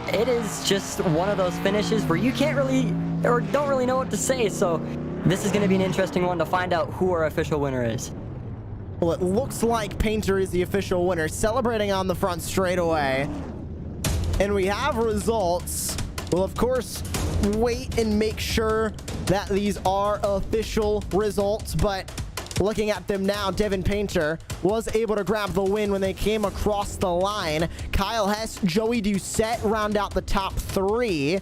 it is just one of those finishes where you can't really, or don't really know what to say. So this is going to be an interesting one to find out who our official winner is. Well, it looks like Painter is the official winner, celebrating on the front straightaway. And we have results. We'll, of course, wait and make sure that these are official results, but looking at them now, Devin Painter was able to grab the win when they came across the line. Kyle Hess, Joey Doucette round out the top 3.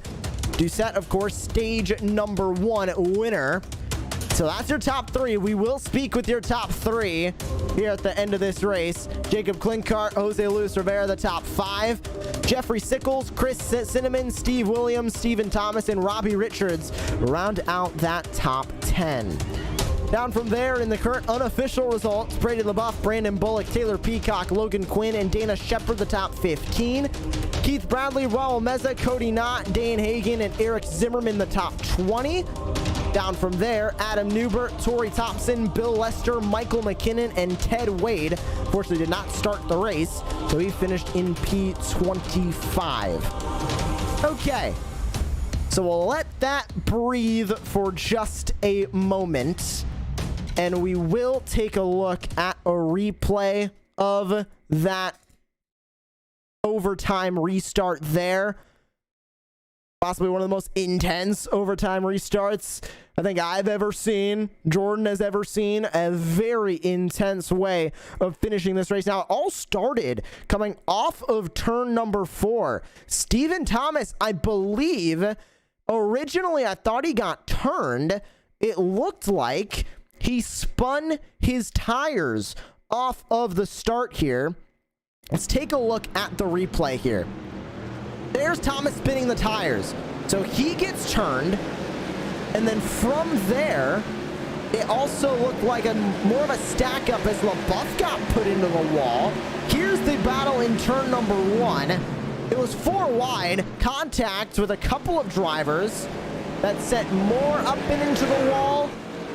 Doucette, of course, stage number 1 winner. So that's your top 3. We will speak with your top 3 here at the end of this race. Jacob Klinkart, Jose Luis Rivera, the top 5. Jeffrey Sickles, Chris Cinnamon, Steve Williams, Stephen Thomas, and Robbie Richards round out that top 10. Down from there in the current unofficial results, Brady LaBeouf, Brandon Bullock, Taylor Peacock, Logan Quinn, and Dana Shepard, the top 15. Keith Bradley, Raul Meza, Cody Knott, Dan Hagan, and Eric Zimmerman, the top 20. Down from there, Adam Newbert, Tori Thompson, Bill Lester, Michael McKinnon, and Ted Wade. Fortunately, did not start the race, so he finished in P25. Okay, so we'll let that breathe for just a moment, and we will take a look at a replay of that overtime restart there. Possibly one of the most intense overtime restarts I think I've ever seen, Jordan has ever seen. A very intense way of finishing this race. Now, it all started coming off of turn number 4. Stephen Thomas, I believe, originally I thought he got turned. It looked like he spun his tires off of the start here. Let's take a look at the replay here. There's Thomas spinning the tires. So he gets turned, and then from there, it also looked like more of a stack up as LaBeouf got put into the wall. Here's the battle in turn number 1. It was 4 wide, contact with a couple of drivers that sent more up and into the wall.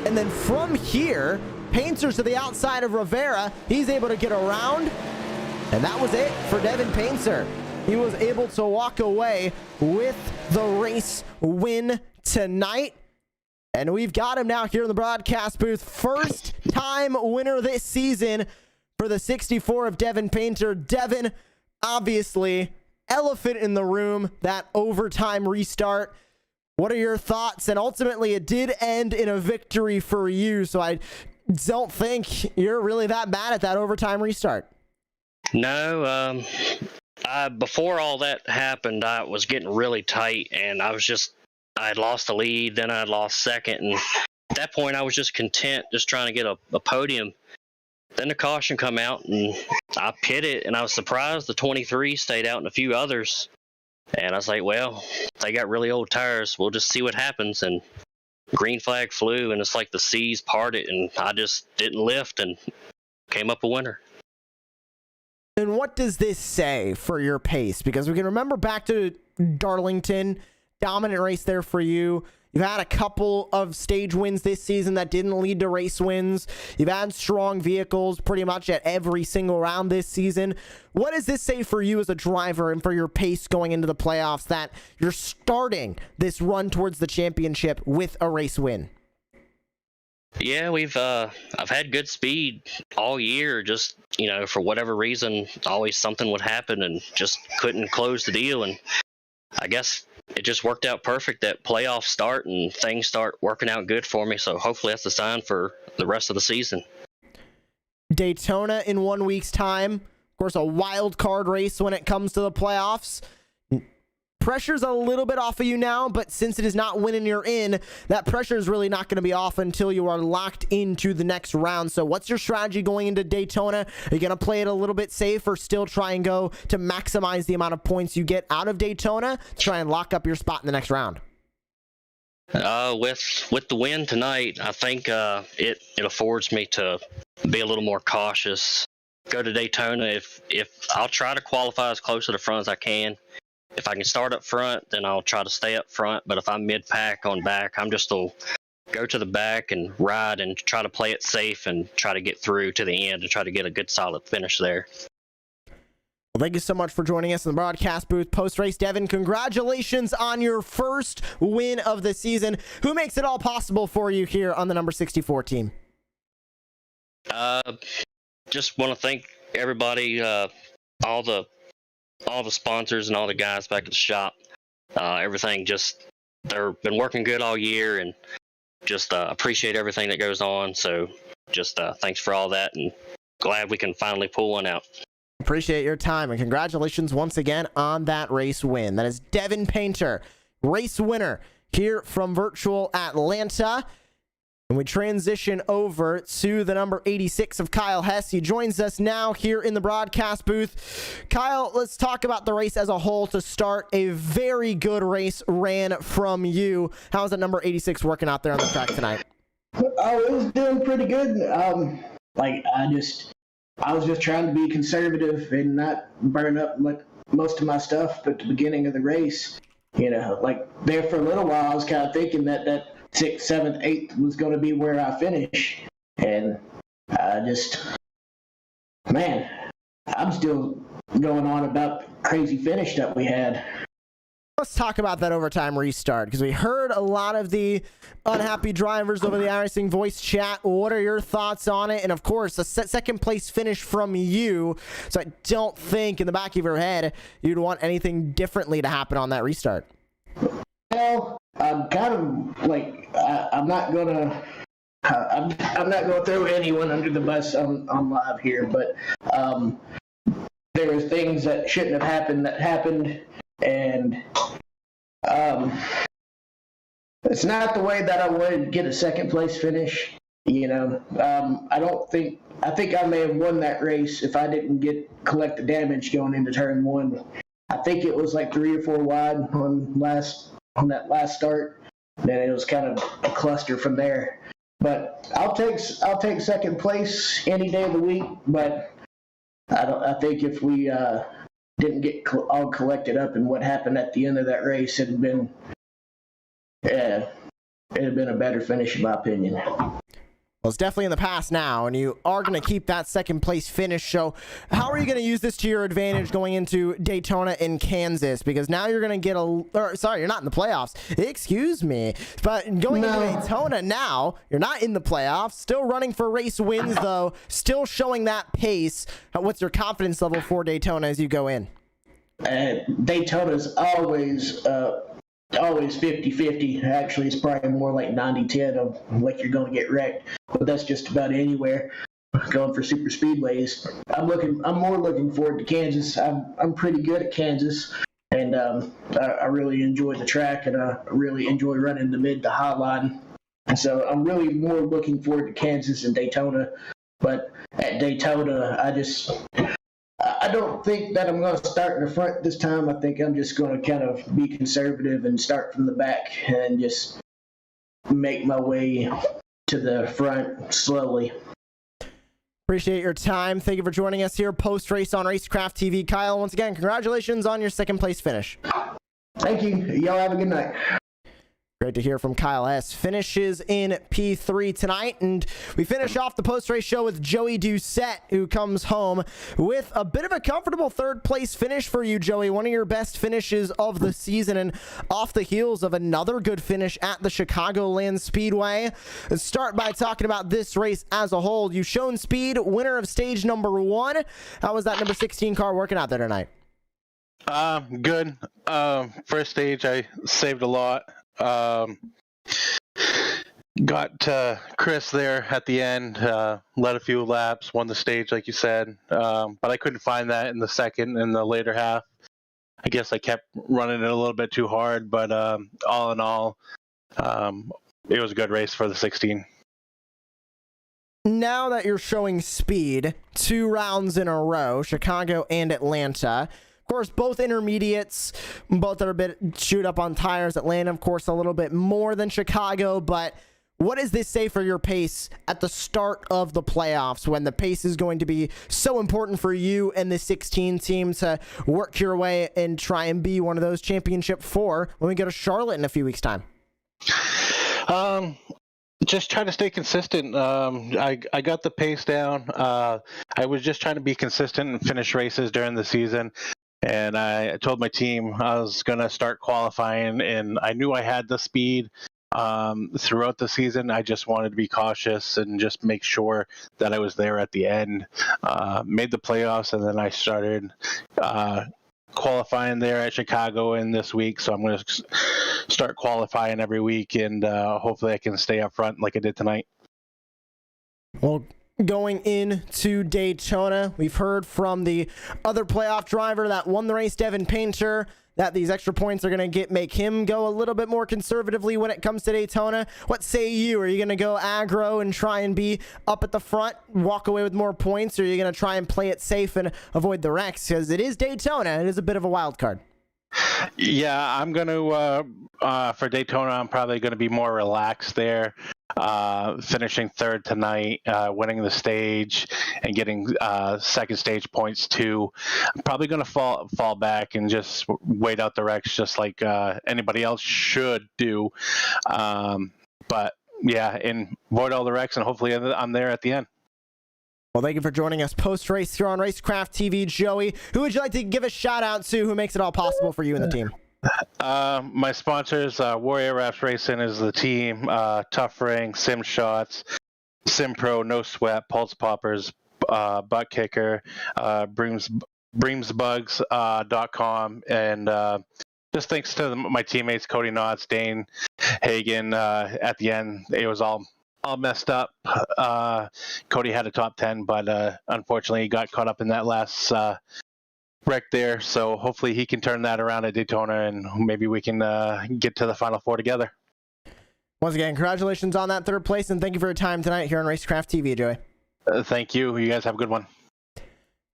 And then from here, Painter's to the outside of Rivera. He's able to get around, and that was it for Devin Painter. He was able to walk away with the race win tonight. And we've got him now here in the broadcast booth. First time winner this season for the 64 of Devin Painter. Devin, obviously, elephant in the room, that overtime restart. What are your thoughts? And ultimately, it did end in a victory for you. So I don't think you're really that mad at that overtime restart. No, before all that happened, I was getting really tight, and I had lost the lead, then I lost second, and at that point I was just content, just trying to get a podium. Then the caution come out, and I pitted, and I was surprised the 23 stayed out and a few others. And I was like, well, they got really old tires, we'll just see what happens. And green flag flew, and it's like the seas parted, and I just didn't lift and came up a winner. And what does this say for your pace? Because we can remember back to Darlington, dominant race there for you. You've had a couple of stage wins this season that didn't lead to race wins. You've had strong vehicles pretty much at every single round this season. What does this say for you as a driver and for your pace going into the playoffs, that you're starting this run towards the championship with a race win? Yeah, I've had good speed all year. Just, for whatever reason, always something would happen and just couldn't close the deal. And I guess it just worked out perfect that playoffs start and things start working out good for me. So hopefully that's the sign for the rest of the season. Daytona in 1 week's time. Of course, a wild card race when it comes to the playoffs. pressure's a little bit off of you now, but since it is not winning you're in, that pressure is really not going to be off until you are locked into the next round. So what's your strategy going into Daytona? Are you going to play it a little bit safe or still try and go to maximize the amount of points you get out of Daytona to try and lock up your spot in the next round? With the win tonight, I think it affords me to be a little more cautious. Go to Daytona. If I'll try to qualify as close to the front as I can. If I can start up front, then I'll try to stay up front. But if I'm mid-pack on back, I'm just going to go to the back and ride and try to play it safe and try to get through to the end and try to get a good solid finish there. Well, thank you so much for joining us in the broadcast booth post-race. Devin, congratulations on your first win of the season. Who makes it all possible for you here on the number 64 team? Just want to thank everybody, all the sponsors and all the guys back at the shop. Everything they've been working good all year, and just appreciate everything that goes on. So just thanks for all that, and glad we can finally pull one out. Appreciate your time, and congratulations once again on that race win. That is Devin Painter, race winner here from virtual Atlanta. And we transition over to the number 86 of Kyle Hess. He joins us now here in the broadcast booth. Kyle, let's talk about the race as a whole to start. A very good race from you. How's that number 86 working out there on the track tonight? Oh, it was doing pretty good. I was just trying to be conservative and not burn up most of my stuff at the beginning of the race. You know, like there for a little while, I was kind of thinking that 6th, 7th, 8th was going to be where I finish. And I'm still going on about the crazy finish that we had. Let's talk about that overtime restart, because we heard a lot of the unhappy drivers over the iRacing voice chat. What are your thoughts on it? And of course, a second place finish from you. So I don't think in the back of your head you'd want anything differently to happen on that restart. Well, I'm kind of like I'm not gonna throw anyone under the bus on live here, but there were things that shouldn't have happened that happened, and it's not the way that I wanted to get a second place finish. You know, I think I may have won that race if I didn't collect the damage going into turn 1. I think it was like 3 or 4 wide on that last start. Then it was kind of a cluster from there. But I'll take second place any day of the week. But I think if we didn't get all collected up in what happened at the end of that race, it'd have been a better finish in my opinion. Well, it's definitely in the past now, and you are going to keep that second place finish. So how are you going to use this to your advantage going into Daytona in Kansas? Because now you're going to get you're not in the playoffs. Excuse me. But going into Daytona now, you're not in the playoffs. Still running for race wins, though. Still showing that pace. What's your confidence level for Daytona as you go in? Daytona's always 50-50. Actually, it's probably more like 90-10 of like you're going to get wrecked. But that's just about anywhere. Going for super speedways. I'm more looking forward to Kansas. I'm pretty good at Kansas, and I really enjoy the track, and I really enjoy running the mid to high line. And so I'm really more looking forward to Kansas and Daytona. But at Daytona, I don't think that I'm going to start in the front this time. I think I'm just going to kind of be conservative and start from the back and just make my way to the front slowly. Appreciate your time. Thank you for joining us here post-race on Racecraft TV. Kyle, once again, congratulations on your second place finish. Thank you. Y'all have a good night. Great to hear from Kyle S. Finishes in P3 tonight, and we finish off the post-race show with Joey Doucette, who comes home with a bit of a comfortable third-place finish for you, Joey. One of your best finishes of the season, and off the heels of another good finish at the Chicagoland Speedway. Let's start by talking about this race as a whole. You've shown speed, winner of stage number 1. How was that number 16 car working out there tonight? Good. First stage, I saved a lot. Got Chris there at the end, led a few laps, won the stage like you said, but I couldn't find that in the second and the later half. I guess I kept running it a little bit too hard, but all in all, it was a good race for the 16. Now that you're showing speed 2 rounds in a row, Chicago and Atlanta, of course, both intermediates, both are a bit chewed up on tires. Atlanta, of course, a little bit more than Chicago, but what does this say for your pace at the start of the playoffs when the pace is going to be so important for you and the 16 team to work your way and try and be one of those championship 4 when we go to Charlotte in a few weeks' time? Just try to stay consistent. I got the pace down. I was just trying to be consistent and finish races during the season. And I told my team I was going to start qualifying, and I knew I had the speed throughout the season. I just wanted to be cautious and just make sure that I was there at the end. Made the playoffs, and then I started qualifying there at Chicago in this week. So I'm going to start qualifying every week, and hopefully I can stay up front like I did tonight. Well, going into Daytona, we've heard from the other playoff driver that won the race, Devin Painter, that these extra points are going to make him go a little bit more conservatively when it comes to Daytona. What say you? Are you going to go aggro and try and be up at the front, walk away with more points, or are you going to try and play it safe and avoid the wrecks? Because it is Daytona. It is a bit of a wild card. Yeah, I'm going to, for Daytona, I'm probably going to be more relaxed there. Finishing third tonight, winning the stage, and getting second stage points too. I'm probably going to fall back and just wait out the wrecks, just like anybody else should do. But yeah, and avoid all the wrecks, and hopefully I'm there at the end. Well, thank you for joining us post-race here on Racecraft TV. Joey, who would you like to give a shout-out to who makes it all possible for you and the team? My sponsors, Warrior Raps Racing is the team, Tough Ring, Sim Shots, Sim Pro, No Sweat, Pulse Poppers, Butt Kicker, BreamsBugs.com, and just thanks to my teammates, Cody Knotts, Dane Hagen. At the end, it was all messed up. Cody had a top 10, but unfortunately he got caught up in that last wreck there. So hopefully he can turn that around at Daytona, and maybe we can get to the Final 4 together. Once again, congratulations on that third place, and thank you for your time tonight here on Racecraft TV, Joey. Thank you. You guys have a good one.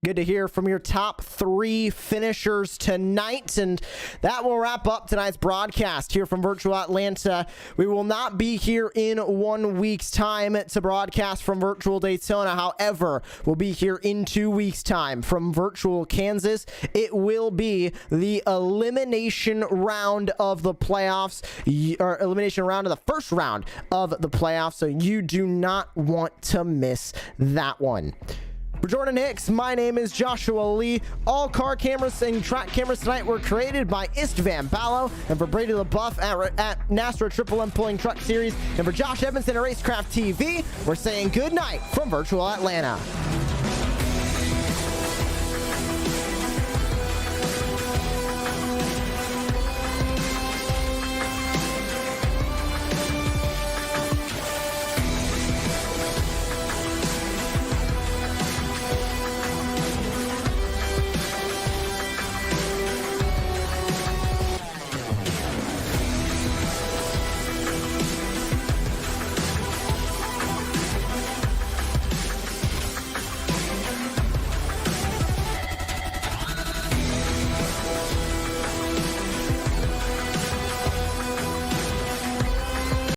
Good to hear from your top 3 finishers tonight, and that will wrap up tonight's broadcast here from Virtual Atlanta. We will not be here in 1 week's time to broadcast from Virtual Daytona. However, we'll be here in 2 weeks' time from Virtual Kansas. It will be the elimination round of the playoffs, or elimination round of the first round of the playoffs, so you do not want to miss that one. For Jordan Hicks, my name is Joshua Lee. All car cameras and track cameras tonight were created by Istvan Ballo. And for Brady LaBeouf at NASRA Triple M Pulling Truck Series, and for Josh Edmondson at Racecraft TV, we're saying good night from Virtual Atlanta.